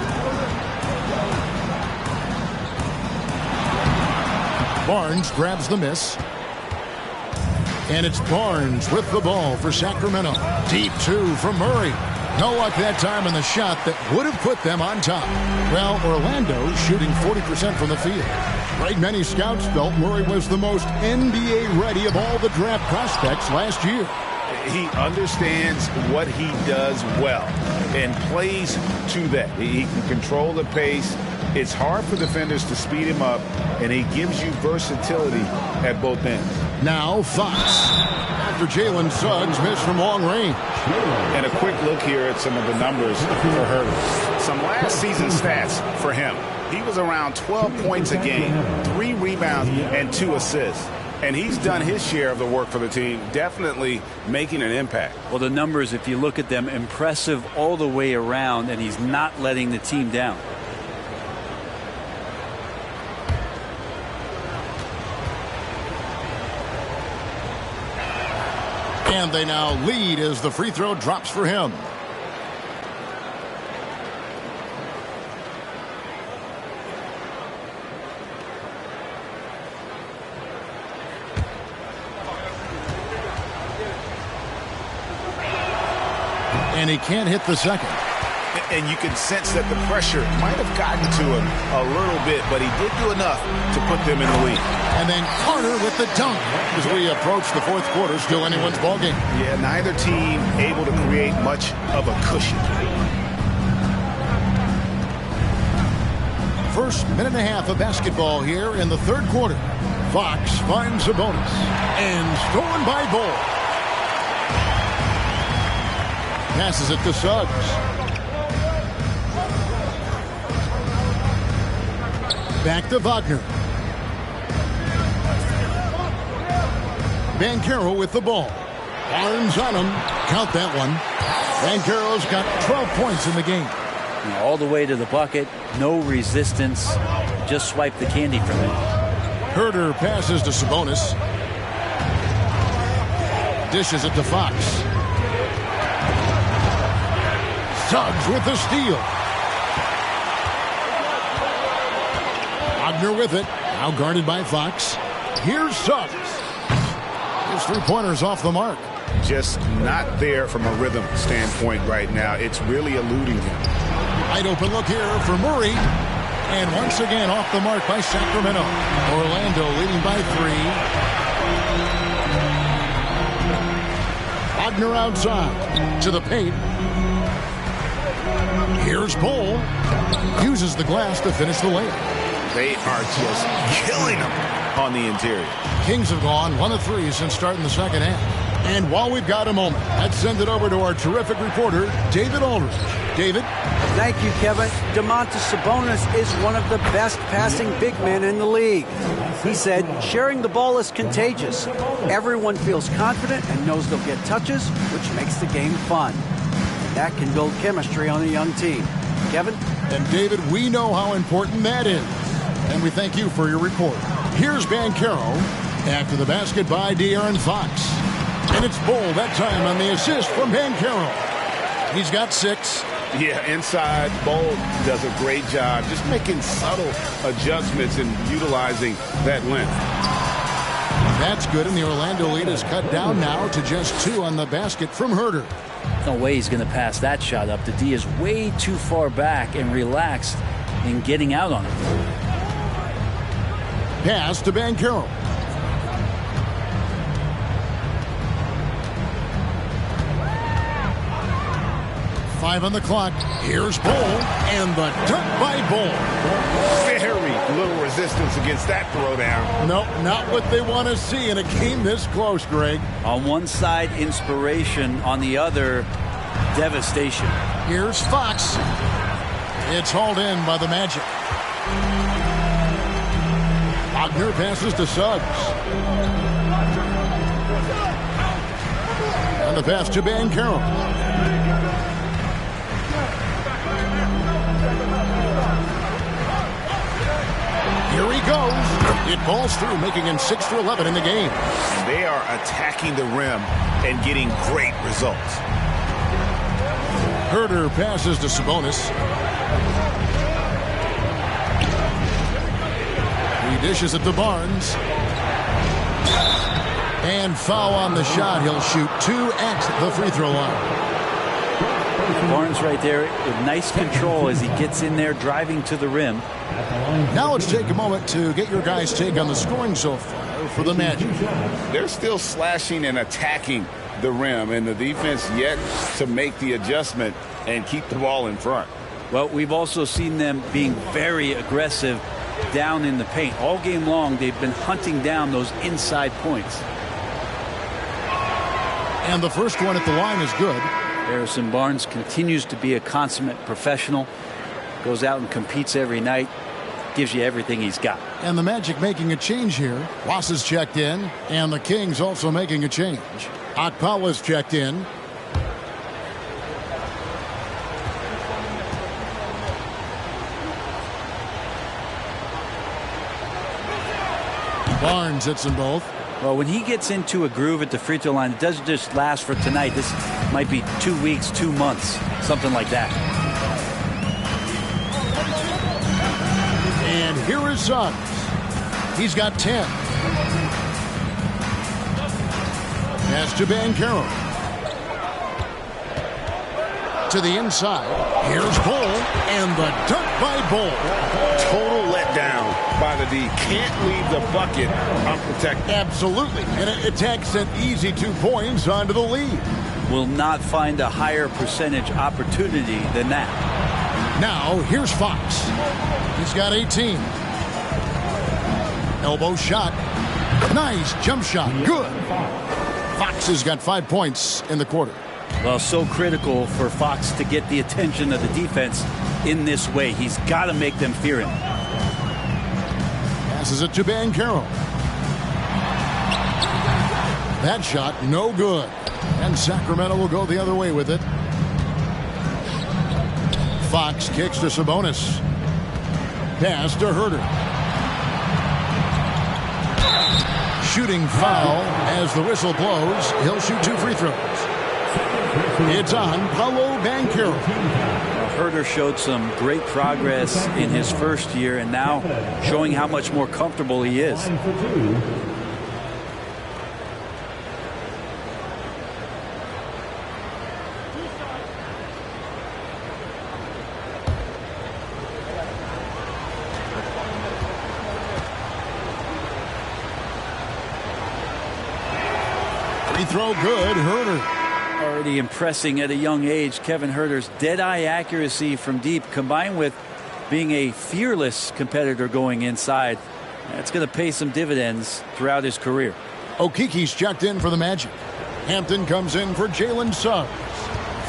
Barnes grabs the miss. And it's Barnes with the ball for Sacramento. Deep 2 from Murray. No luck that time on the shot that would have put them on top. Well, Orlando shooting 40% from the field. Right, many scouts felt Murray was the most NBA ready of all the draft prospects last year. He understands what he does well and plays to that. He can control the pace. It's hard for defenders to speed him up, and he gives you versatility at both ends. Now Fox. After Jalen Suggs missed from long range. And a quick look here at some of the numbers for Herter. Some last season stats for him. He was around 12 points a game, 3 rebounds, and 2 assists. And he's done his share of the work for the team, definitely making an impact. Well, the numbers, if you look at them, impressive all the way around, and he's not letting the team down. And they now lead as the free throw drops for him. And he can't hit the second. And you can sense that the pressure might have gotten to him a little bit, but he did do enough to put them in the lead. And then Carter with the dunk as we approach the fourth quarter, still anyone's ballgame. Yeah, neither team able to create much of a cushion. First minute and a half of basketball here in the third quarter. Fox finds Sabonis and stolen by Ball. Passes it to Suggs. Back to Wagner. Banchero with the ball. Barnes on him. Count that one. Banchero's got 12 points in the game. All the way to the bucket. No resistance. Just swipe the candy from it. Herter passes to Sabonis. Dishes it to Fox. Suggs with the steal. Wagner with it. Now guarded by Fox. Here's Suggs. His three-pointers off the mark. Just not there from a rhythm standpoint right now. It's really eluding him. Wide open look here for Murray. And once again off the mark by Sacramento. Orlando leading by 3. Wagner outside to the paint. Here's Bol. Uses the glass to finish the layup. They are just killing them on the interior. Kings have gone 1 of 3 since starting the second half. And while we've got a moment, let's send it over to our terrific reporter, David Aldridge. David? Thank you, Kevin. Domantas Sabonis is one of the best passing big men in the league. He said, sharing the ball is contagious. Everyone feels confident and knows they'll get touches, which makes the game fun. And that can build chemistry on a young team. Kevin? And David, we know how important that is. And we thank you for your report. Here's Banchero after the basket by De'Aaron Fox. And it's Bol that time on the assist from Banchero. He's got 6. Yeah, inside, Bol does a great job just making subtle adjustments and utilizing that length. That's good, and the Orlando lead is cut down now to just 2 on the basket from Herter. No way he's going to pass that shot up. The D is way too far back and relaxed in getting out on it. Pass to Banchero. 5 on the clock. Here's Bull, and the dunk by Bull. Very little resistance against that throwdown. No, not what they want to see in a game this close, Greg. On one side, inspiration. On the other, devastation. Here's Fox. It's hauled in by the Magic. Wagner passes to Suggs. And the pass to Banchero. Here he goes. It falls through, making him 6 for 11 in the game. They are attacking the rim and getting great results. Herder passes to Sabonis. He dishes it to Barnes. And foul on the shot. He'll shoot 2 at the free throw line. Barnes right there with nice control as he gets in there, driving to the rim. Now let's take a moment to get your guys' take on the scoring so far for the Magic. They're still slashing and attacking the rim, and the defense yet to make the adjustment and keep the ball in front. Well, we've also seen them being very aggressive down in the paint. All game long, they've been hunting down those inside points. And the first one at the line is good. Harrison Barnes continues to be a consummate professional. Goes out and competes every night. Gives you everything he's got. And the Magic making a change here. Ross is checked in. And the Kings also making a change. Okpala's checked in. Barnes hits them both. Well, when he gets into a groove at the free throw line, it doesn't just last for tonight. This might be 2 weeks, 2 months, something like that. And here is Suggs. He's got 10. Pass to Banchero. To the inside. Here's Bull, and the dunk by Bull. Total letdown by the D. Can't leave the bucket unprotected. Absolutely. And it takes an easy 2 points onto the lead. Will not find a higher percentage opportunity than that. Now, here's Fox. He's got 18. Elbow shot. Nice jump shot. Good. Fox has got 5 points in the quarter. Well, so critical for Fox to get the attention of the defense in this way. He's got to make them fear him. Passes it to Banchero. That shot, no good. And Sacramento will go the other way with it. Fox kicks to Sabonis. Pass to Herder. Shooting foul as the whistle blows. He'll shoot 2 free throws. It's on Paolo Banchero. Herder showed some great progress in his first year and now showing how much more comfortable he is. Free throw good, Herder. Already impressing at a young age. Kevin Herder's dead-eye accuracy from deep combined with being a fearless competitor going inside. That's going to pay some dividends throughout his career. Okiki's checked in for the Magic. Hampton comes in for Jalen Suggs.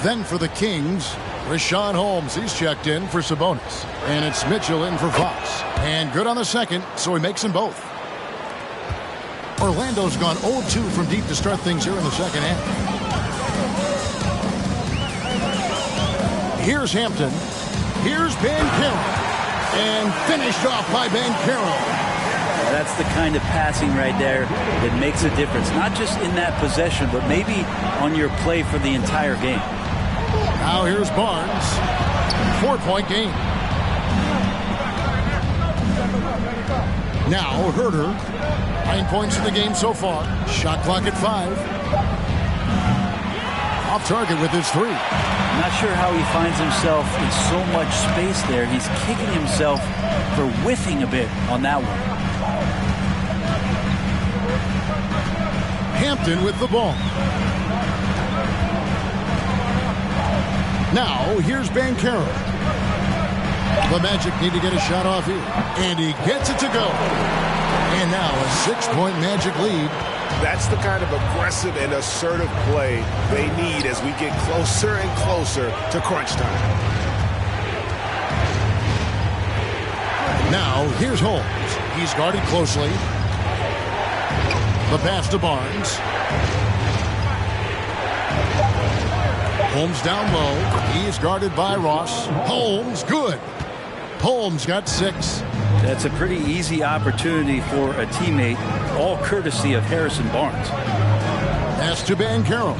Then for the Kings, Richaun Holmes. He's checked in for Sabonis. And it's Mitchell in for Fox. And good on the second, so he makes them both. Orlando's gone 0-2 from deep to start things here in the second half. Here's Hampton. Here's Banchero. And finished off by Banchero. That's the kind of passing right there that makes a difference. Not just in that possession, but maybe on your play for the entire game. Now here's Barnes. 4-point game. Now Herder. 9 points in the game so far. Shot clock at 5. Off target with his 3. Not sure how he finds himself in so much space there. He's kicking himself for whiffing a bit on that one. Hampton with the ball. Now, here's Banchero. The Magic need to get a shot off here. And he gets it to go. And now a 6-point Magic lead. That's the kind of aggressive and assertive play they need as we get closer and closer to crunch time. Now, here's Holmes. He's guarded closely. The pass to Barnes. Holmes down low. He's guarded by Ross. Holmes, good. Holmes got 6. That's a pretty easy opportunity for a teammate, all courtesy of Harrison Barnes. Pass to Banchero.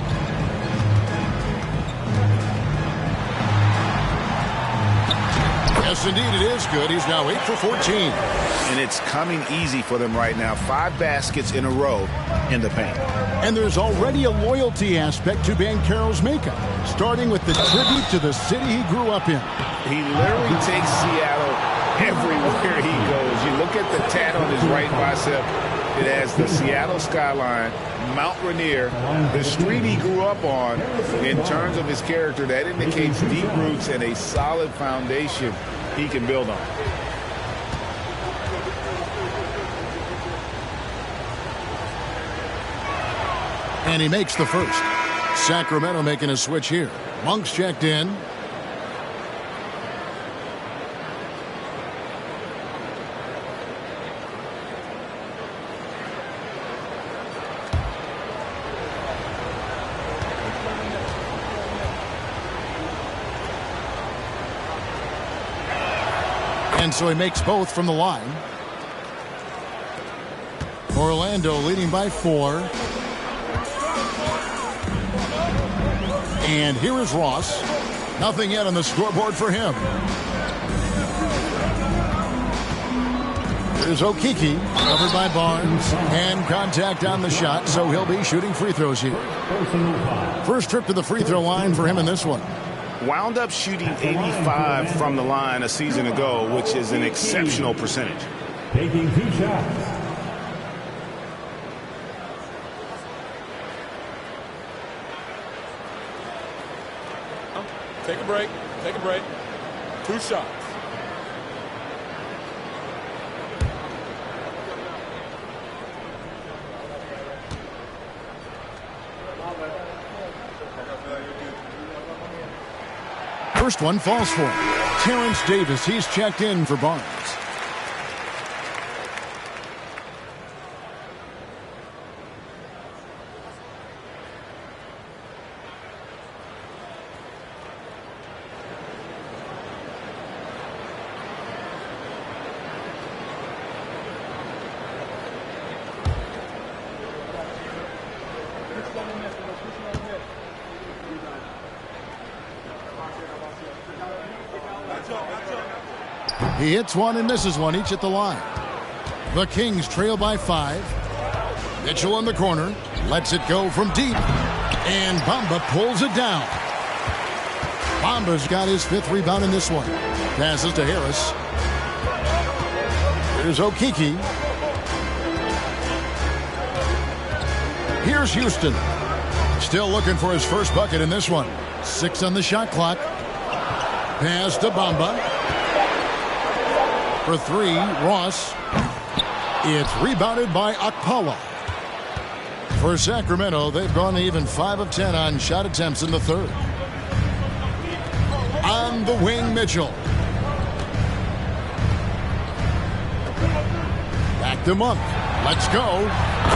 Yes, indeed, it is good. He's now 8 for 14. And it's coming easy for them right now. 5 baskets in a row in the paint. And there's already a loyalty aspect to Banchero's makeup, starting with the tribute to the city he grew up in. He literally takes Seattle everywhere he goes. You look at the tat on his right bicep. It has the Seattle skyline, Mount Rainier, the street he grew up on. In terms of his character, that indicates deep roots and a solid foundation he can build on. And he makes the first. Sacramento making a switch here. Monk's checked in. And so he makes both from the line. Orlando leading by 4. And here is Ross. Nothing yet on the scoreboard for him. Here's Okeke, covered by Barnes. And contact on the shot, so he'll be shooting free throws here. First trip to the free throw line for him in this one. Wound up shooting 85 from the line a season ago, which is an exceptional percentage. Taking 2 shots. Take a break. Take a break. 2 shots. First one falls for him. Terrence Davis, he's checked in for Barnes. He hits one and misses one, each at the line. The Kings trail by 5. Mitchell in the corner, lets it go from deep. And Bamba pulls it down. Bamba's got his 5th rebound in this one. Passes to Harris. Here's Okeke. Here's Houston. Still looking for his first bucket in this one. 6 on the shot clock. Pass to Bamba. For 3, Ross. It's rebounded by Okpala. For Sacramento, they've gone even 5 of 10 on shot attempts in the third. On the wing, Mitchell. Back to Monk. Let's go.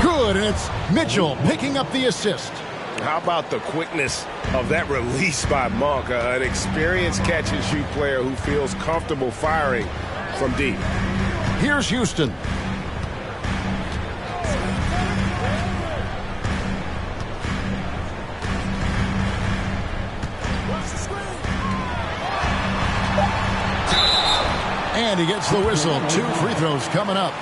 Good, and it's Mitchell picking up the assist. How about the quickness of that release by Monk? An experienced catch-and-shoot player who feels comfortable firing from deep. Here's Houston. And he gets the whistle. 2 free throws coming up.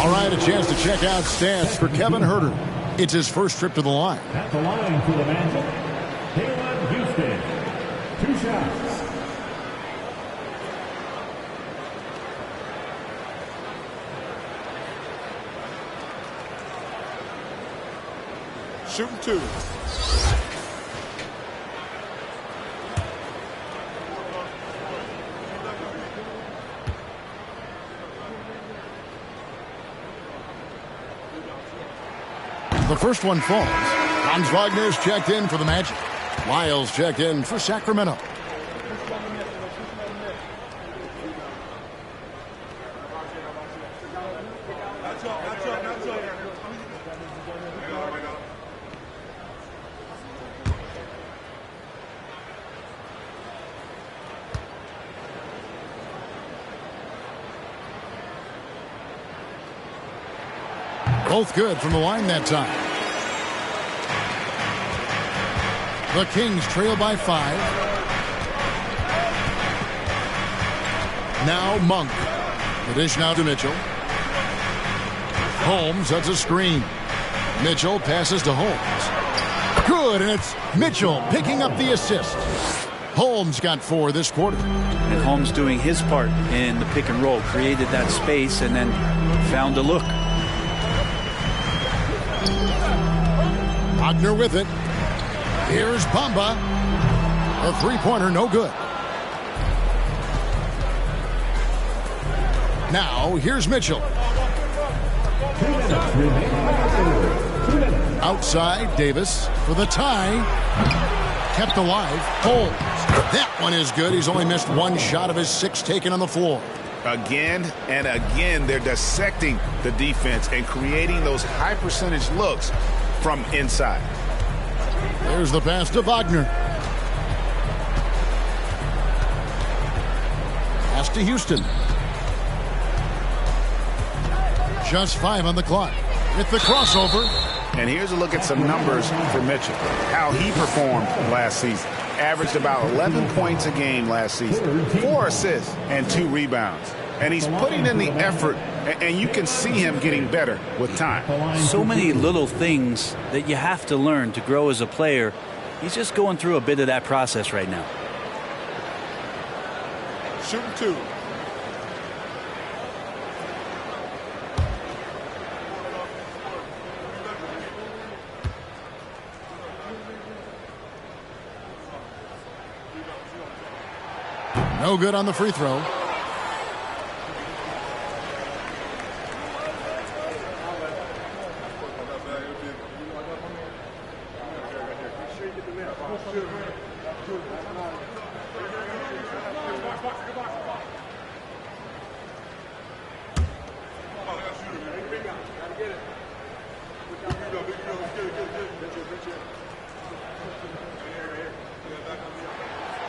All right, a chance to check out stats for Kevin Huerter. It's his first trip to the line. At the line for the Magic, Caleb Houston. 2 shots. Shooting 2. The first one falls. Hans Wagner's checked in for the Magic. Lyles checked in for Sacramento. Both good from the line that time. The Kings trail by 5. Now Monk. The dish now to Mitchell. Holmes sets a screen. Mitchell passes to Holmes. Good, and it's Mitchell picking up the assist. Holmes got 4 this quarter. And Holmes doing his part in the pick and roll. Created that space and then found a look. Wagner with it. Here's Bamba. A three-pointer, no good. Now, here's Mitchell. Outside, Davis for the tie. Kept alive. Holmes. That one is good. He's only missed 1 shot of his 6 taken on the floor. Again and again, they're dissecting the defense and creating those high-percentage looks from inside. There's the pass to Wagner. Pass to Houston. Just 5 on the clock. With the crossover. And here's a look at some numbers for Mitchell. How he performed last season. Averaged about 11 points a game last season. 4 assists and 2 rebounds. And he's putting in the effort, and you can see him getting better with time. So many little things that you have to learn to grow as a player. He's just going through a bit of that process right now. Shooting 2. No good on the free throw.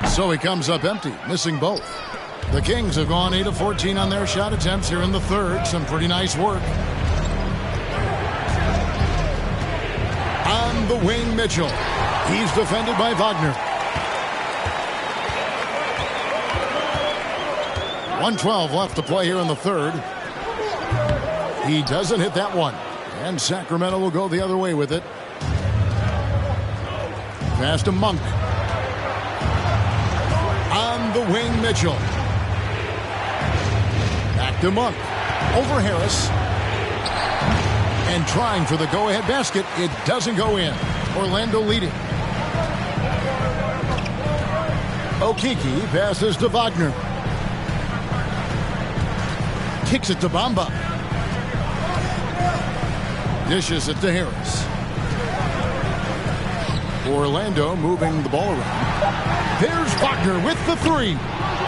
So he comes up empty, missing both. The Kings have gone 8 of 14 on their shot attempts here in the third. Some pretty nice work. On the wing, Mitchell. He's defended by Wagner. 1:12 left to play here in the third. He doesn't hit that one. And Sacramento will go the other way with it. Pass to Monk. On the wing, Mitchell. Back to Monk. Over Harris. And trying for the go-ahead basket. It doesn't go in. Orlando leading. Okeke passes to Wagner. Kicks it to Bamba. Dishes it to Harris. Orlando moving the ball around. There's Wagner with the 3.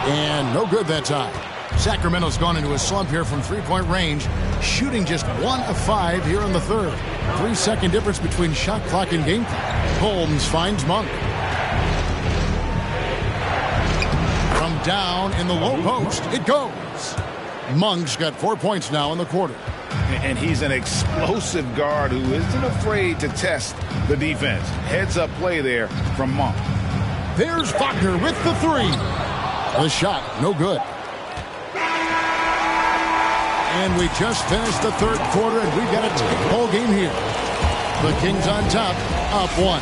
And no good that time. Sacramento's gone into a slump here from three-point range, shooting just 1 of 5 here in the third. 3-second difference between shot clock and game clock. Holmes finds Monk. From down in the low post, it goes. Monk's got 4 points now in the quarter. And he's an explosive guard who isn't afraid to test the defense. Heads-up play there from Monk. There's Wagner with the 3. The shot, no good. And we just finished the third quarter, and we've got a tight ball game here. The Kings on top, up 1.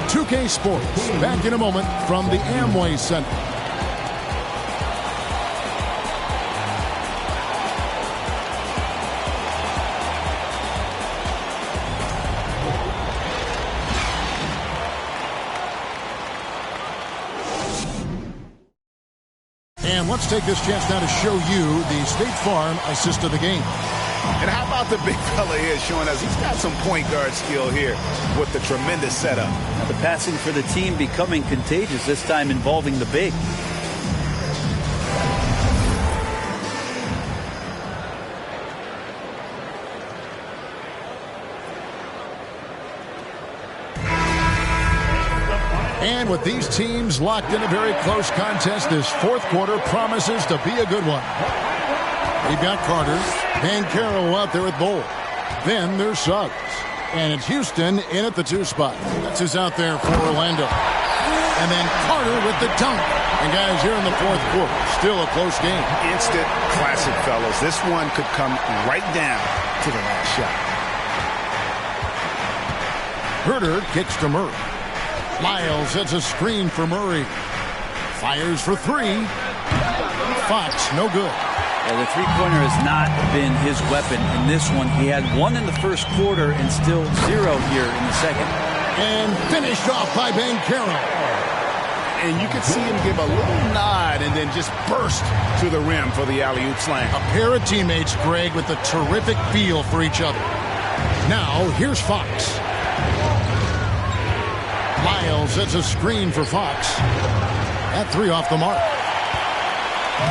2K Sports, back in a moment from the Amway Center. And let's take this chance now to show you the State Farm assist of the game. And how about the big fella here showing us he's got some point guard skill here with the tremendous setup. Now the passing for the team becoming contagious, this time involving the big. And with these teams locked in a very close contest, this fourth quarter promises to be a good one. We've got Carter, Banchero out there at Bowl. Then there's Suggs. And it's Houston in at the 2 spot. That's who's out there for Orlando. And then Carter with the dunk. And guys, here in the fourth quarter, still a close game. Instant classic, fellas. This one could come right down to the last shot. Herter kicks to Murray. Lyles sets a screen for Murray. Fires for 3. Fox, no good. Yeah, the three-pointer has not been his weapon in this one. He had 1 in the first quarter and still 0 here in the second. And finished off by Banchero. And you could see him give a little nod and then just burst to the rim for the alley-oop slam. A pair of teammates, Greg, with a terrific feel for each other. Now, here's Fox. Lyles sets a screen for Fox. That 3 off the mark.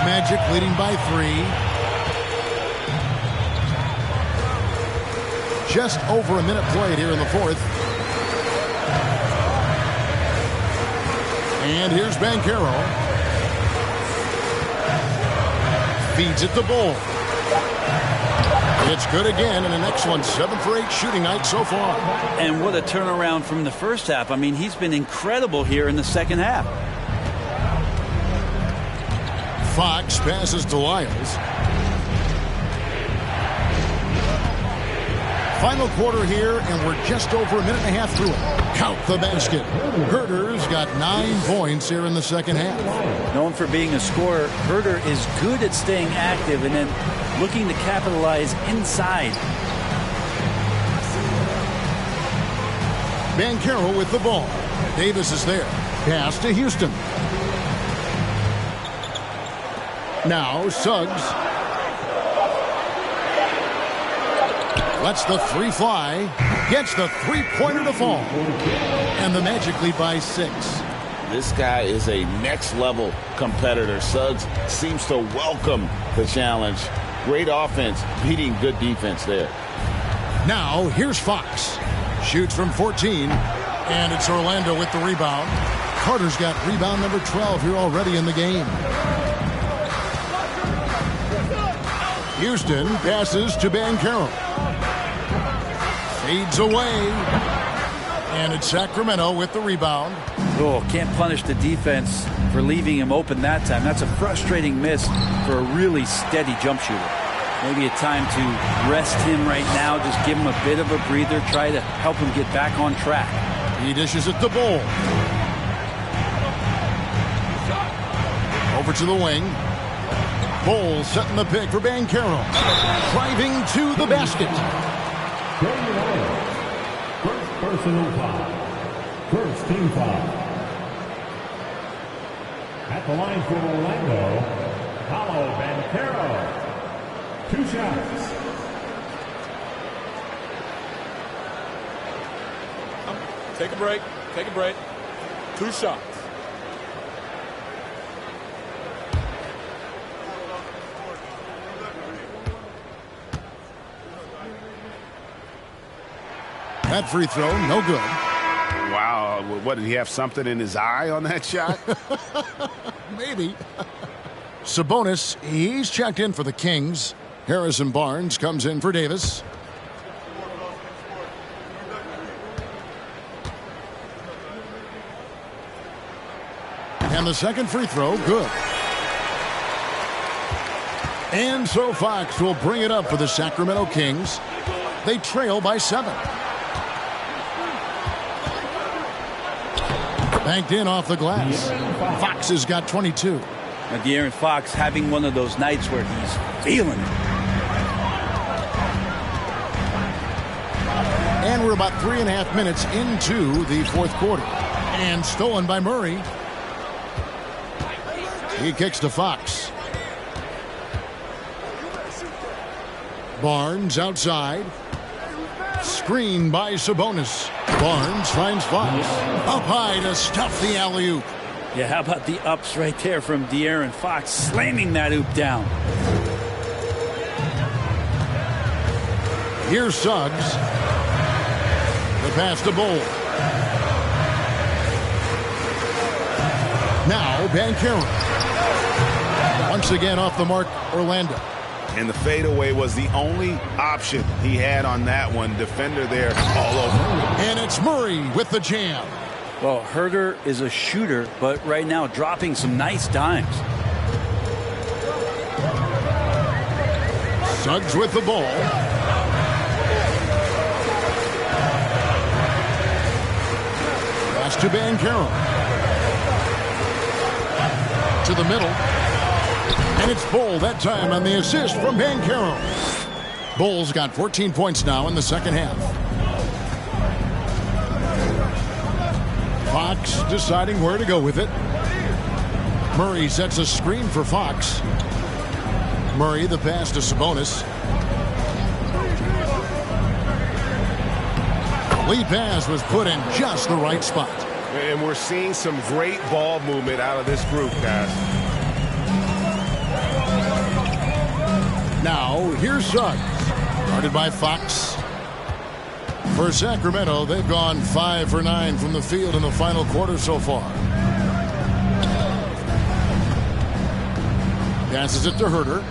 Magic leading by 3. Just over a minute played here in the fourth. And here's Banchero. Feeds it to Bull. It's good again, and an excellent 7 for 8 shooting night so far. And what a turnaround from the first half. I mean, he's been incredible here in the second half. Fox passes to Lyles. Final quarter here, and we're just over a minute and a half through it. Count the basket. Herter's got 9 points here in the second half. Known for being a scorer, Herter is good at staying active and then looking to capitalize inside. Banchero with the ball. Davis is there. Pass to Houston. Now Suggs. Lets the 3 fly. Gets the 3-pointer to fall. And the Magic lead by 6. This guy is a next-level competitor. Suggs seems to welcome the challenge. Great offense, beating good defense there. Now, here's Fox. Shoots from 14. And it's Orlando with the rebound. Carter's got rebound number 12 here already in the game. Houston passes to Banchero. Fades away. And it's Sacramento with the rebound. Oh, can't punish the defense for leaving him open that time. That's a frustrating miss for a really steady jump shooter. Maybe a time to rest him right now, just give him a bit of a breather, try to help him get back on track. He dishes it to Bull. Over to the wing. Bull setting the pick for Banchero. Driving to the basket. First personal foul. First team foul. At the line for Orlando, Paolo Banchero. 2 shots. Take a break. Take a break. 2 shots. That free throw, no good. Wow, what, did he have something in his eye on that shot? Maybe. Sabonis, he's checked in for the Kings. Harrison Barnes comes in for Davis. And the second free throw, good. And so Fox will bring it up for the Sacramento Kings. They trail by 7. Banked in off the glass. Fox has got 22. Now, De'Aaron Fox having one of those nights where he's feeling it. And we're about 3.5 minutes into the fourth quarter. And stolen by Murray. He kicks to Fox. Barnes outside. Screen by Sabonis. Barnes finds Fox. Up high to stuff the alley-oop. Yeah, how about the ups right there from De'Aaron Fox, slamming that oop down. Here's Suggs. The pass to Bol. Now Banchero. Once again off the mark, Orlando. And the fadeaway was the only option he had on that one. Defender there all over. And it's Murray with the jam. Well, Herder is a shooter, but right now dropping some nice dimes. Suggs with the ball. Pass to Banchero. To the middle. And it's Bol that time on the assist from Banchero. Bol's got 14 points now in the second half. Fox deciding where to go with it. Murray sets a screen for Fox. Murray the pass to Sabonis. Lead pass was put in just the right spot. And we're seeing some great ball movement out of this group, guys. Now, here's Suggs. Guarded by Fox. For Sacramento, they've gone 5 for 9 from the field in the final quarter so far. Passes it to Herder.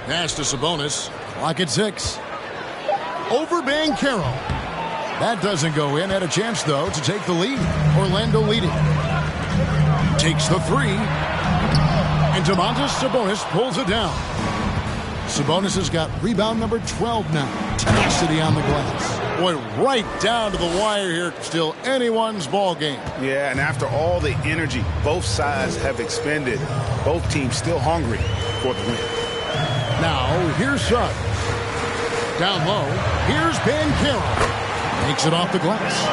Pass to Sabonis. Clock at 6. Over Banchero. That doesn't go in. Had a chance, though, to take the lead. Orlando leading. Takes the 3. And Domantas Sabonis pulls it down. Sabonis has got rebound number 12 now. Tenacity on the glass. Boy, right down to the wire here. Still anyone's ball game. Yeah, and after all the energy both sides have expended, both teams still hungry for the win. Now, here's Suggs. Down low, here's Banchero. Makes it off the glass.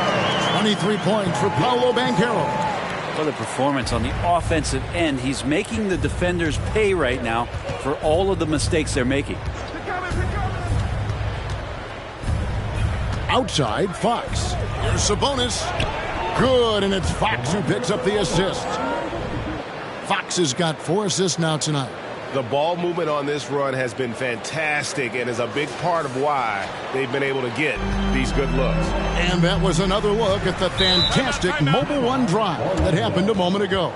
23 points for Paolo Banchero. For the performance on the offensive end, he's making the defenders pay right now for all of the mistakes they're making. Outside, Fox. Here's Sabonis. Good, and it's Fox who picks up the assist. Fox has got 4 assists now tonight. The ball movement on this run has been fantastic and is a big part of why they've been able to get these good looks. And that was another look at the fantastic Mobile One drive that happened a moment ago.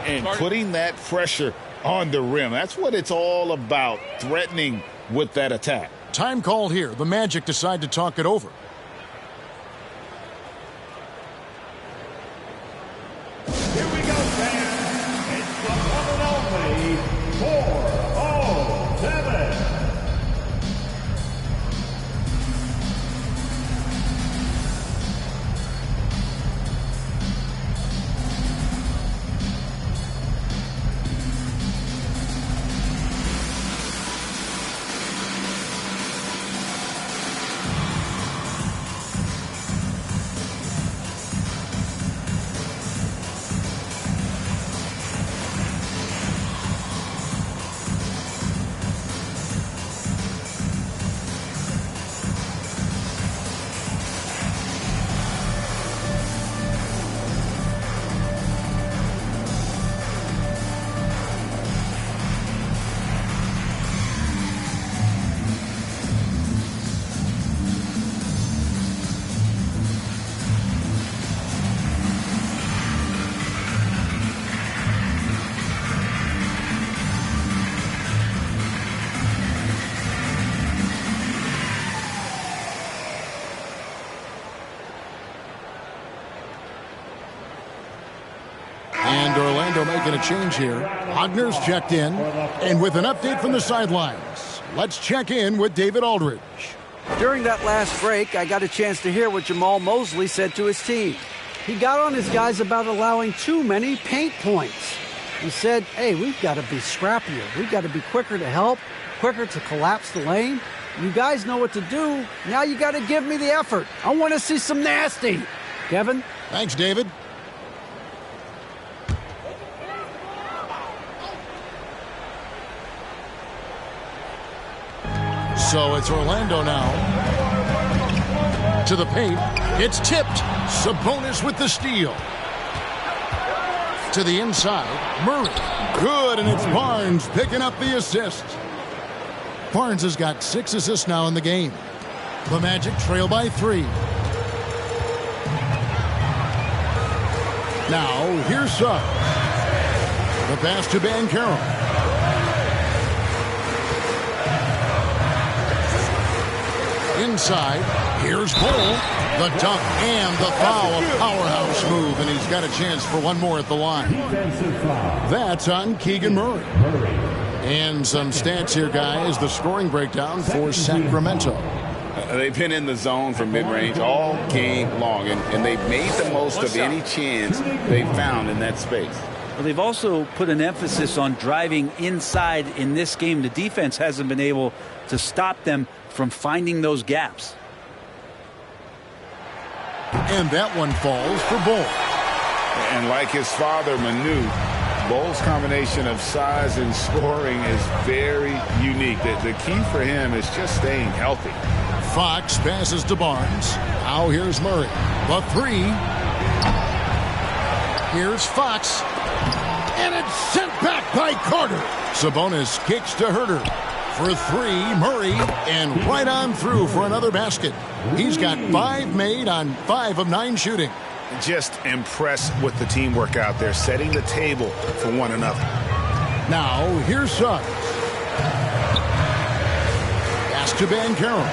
And putting that pressure on the rim. That's what it's all about, threatening with that attack. Time called here. The Magic decide to talk it over. Here we go, fans. It's the one and only 407. Orlando making a change here. Wagner's checked in. And with an update from the sidelines, let's check in with David Aldridge. During that last break, I got a chance to hear what Jamal Mosley said to his team. He got on his guys about allowing too many paint points. He said, hey, we've got to be scrappier. We've got to be quicker to help, quicker to collapse the lane. You guys know what to do. Now you got to give me the effort. I want to see some nasty. Kevin? Thanks, David. So it's Orlando now. To the paint. It's tipped. Sabonis with the steal. To the inside. Murray. Good, and it's Barnes picking up the assist. Barnes has got 6 assists now in the game. The Magic trail by 3. Now, here's Suggs. The pass to Banchero. Inside, here's Cole. The dunk and the foul. A powerhouse move, and he's got a chance for one more at the line. That's on Keegan Murray. And some stats here, guys. The scoring breakdown for Sacramento. They've been in the zone for mid-range all game long, and they've made the most of any chance they've found in that space. Well, they've also put an emphasis on driving inside in this game. The defense hasn't been able to stop them from finding those gaps. And that one falls for Bol. And like his father, Manu, Bol's combination of size and scoring is very unique. The key for him is just staying healthy. Fox passes to Barnes. Now here's Murray. The 3. Here's Fox. And it's sent back by Carter. Sabonis kicks to Herter. For 3, Murray, and right on through for another basket. He's got 5 made on 5 of 9 shooting. Just impressed with the teamwork out there, setting the table for one another. Now, here's Suggs. Pass to Banchero.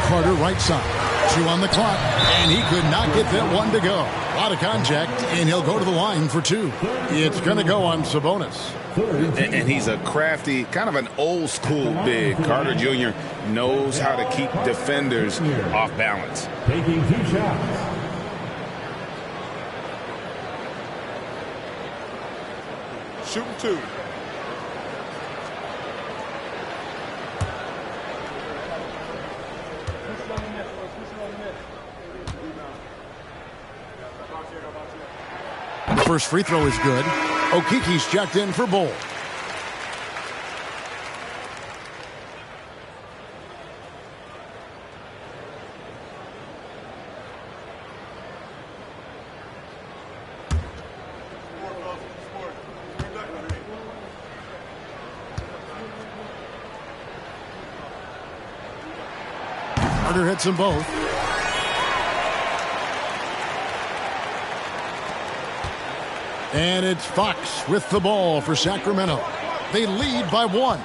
Carter right side. 2 on the clock, and he could not get that one to go. A lot of contact, and he'll go to the line for 2. It's going to go on Sabonis. And he's a crafty, kind of an old-school big. Carter Jr. knows how to keep defenders off balance. Taking 2 shots. Shooting 2. The first free throw is good. Okiki's checked in for Bol. Carter hits them both. And it's Fox with the ball for Sacramento. They lead by 1.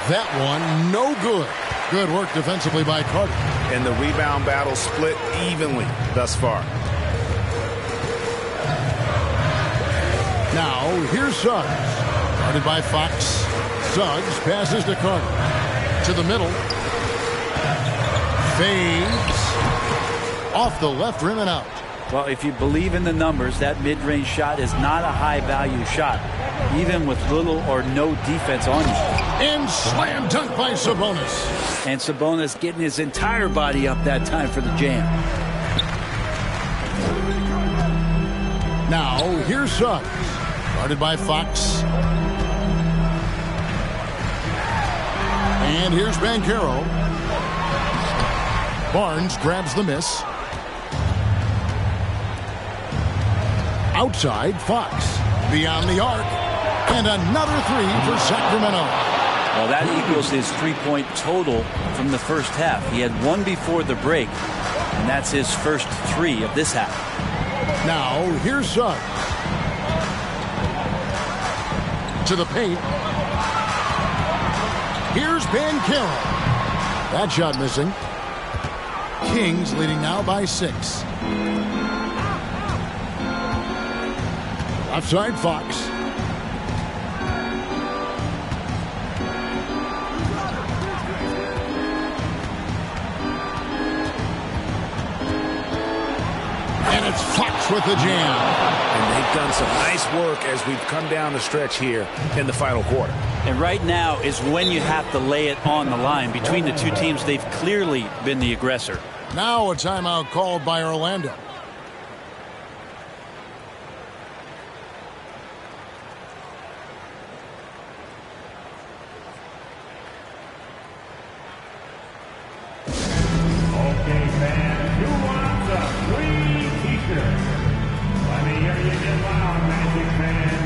That one, no good. Good work defensively by Carter. And the rebound battle split evenly thus far. Now, here's Suggs. Guarded by Fox. Suggs passes to Carter. To the middle. Fades. Off the left rim and out. Well, if you believe in the numbers, that mid-range shot is not a high-value shot, even with little or no defense on you. And slam dunk by Sabonis. And Sabonis getting his entire body up that time for the jam. Now, here's Suggs. Guarded by Fox. And here's Banchero. Barnes grabs the miss. Outside, Fox. Beyond the arc. And another 3 for Sacramento. Well, that equals his 3-point total from the first half. He had 1 before the break, and that's his first 3 of this half. Now, here's Suggs. To the paint. Here's Banchero. That shot missing. Kings leading now by 6. Outside Fox. And it's Fox with the jam. And they've done some nice work as we've come down the stretch here in the final quarter. And right now is when you have to lay it on the line. Between the two teams, they've clearly been the aggressor. Now a timeout called by Orlando. Okay, fans, who wants a free t-shirt? Let me hear you get loud, Magic fans.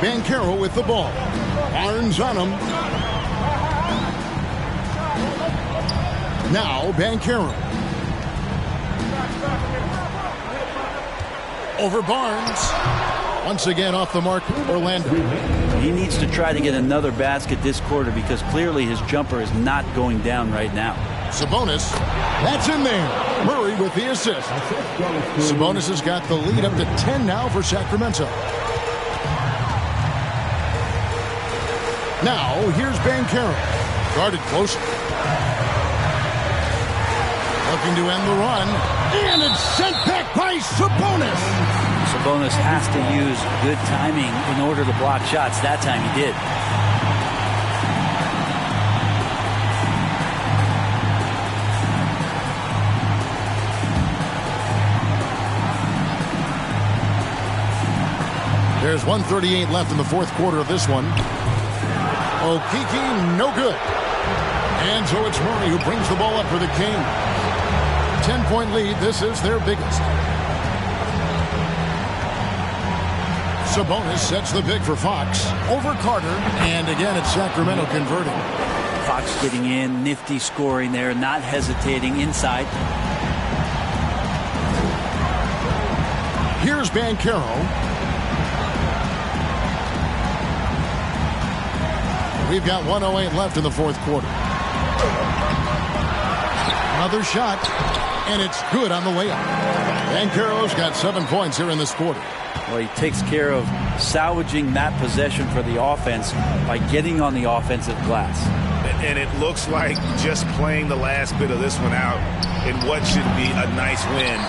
Banchero with the ball. Barnes on him. Now Banchero. Over Barnes. Once again off the mark, Orlando. He needs to try to get another basket this quarter because clearly his jumper is not going down right now. Sabonis. That's in there. Murray with the assist. Sabonis has got the lead up to 10 now for Sacramento. Now, here's Banchero. Guarded close. Looking to end the run. And it's sent back by Sabonis. Sabonis has to use good timing in order to block shots. That time he did. There's 1:38 left in the fourth quarter of this one. Okeke, no good. And so it's Murray who brings the ball up for the Kings. 10-point lead. This is their biggest. Sabonis sets the pick for Fox. Over Carter. And again, it's Sacramento converting. Fox getting in, nifty scoring there, not hesitating inside. Here's Banchero. We've got 1:08 left in the fourth quarter. Another shot, and it's good on the layup. Banchero's got 7 points here in this quarter. Well, he takes care of salvaging that possession for the offense by getting on the offensive glass. And it looks like just playing the last bit of this one out in what should be a nice win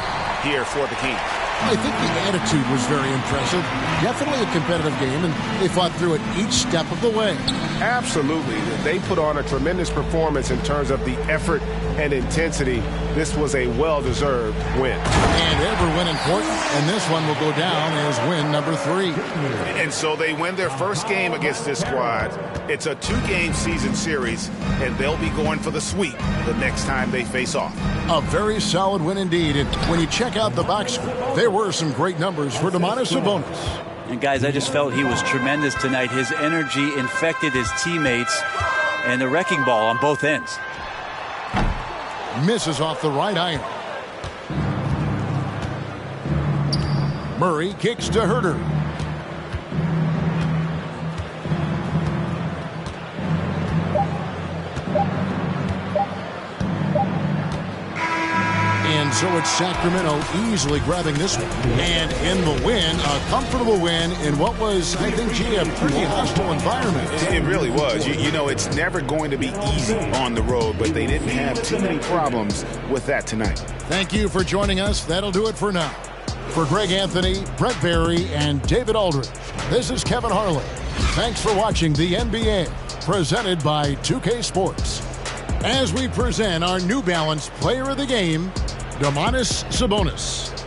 here for the Kings. I think the attitude was very impressive. Definitely a competitive game, and they fought through it each step of the way. Absolutely. They put on a tremendous performance in terms of the effort and intensity. This was a well-deserved win. And every win important, and this one will go down as win number 3. And so they win their first game against this squad. It's a 2-game season series, and they'll be going for the sweep the next time they face off. A very solid win indeed. And when you check out the box score, there were some great numbers for Domantas Sabonis. And guys, I just felt he was tremendous tonight. His energy infected his teammates, and the wrecking ball on both ends. Misses off the right iron. Murray kicks to Herter. And So it's Sacramento easily grabbing this one. And in the win, a comfortable win in what was, I think, a pretty hostile environment. It really was. You know, it's never going to be easy on the road, but they didn't have too many problems with that tonight. Thank you for joining us. That'll do it for now. For Greg Anthony, Brett Barry, and David Aldridge, this is Kevin Harlan. Thanks for watching the NBA, presented by 2K Sports. As we present our New Balance Player of the Game, Domantas Sabonis.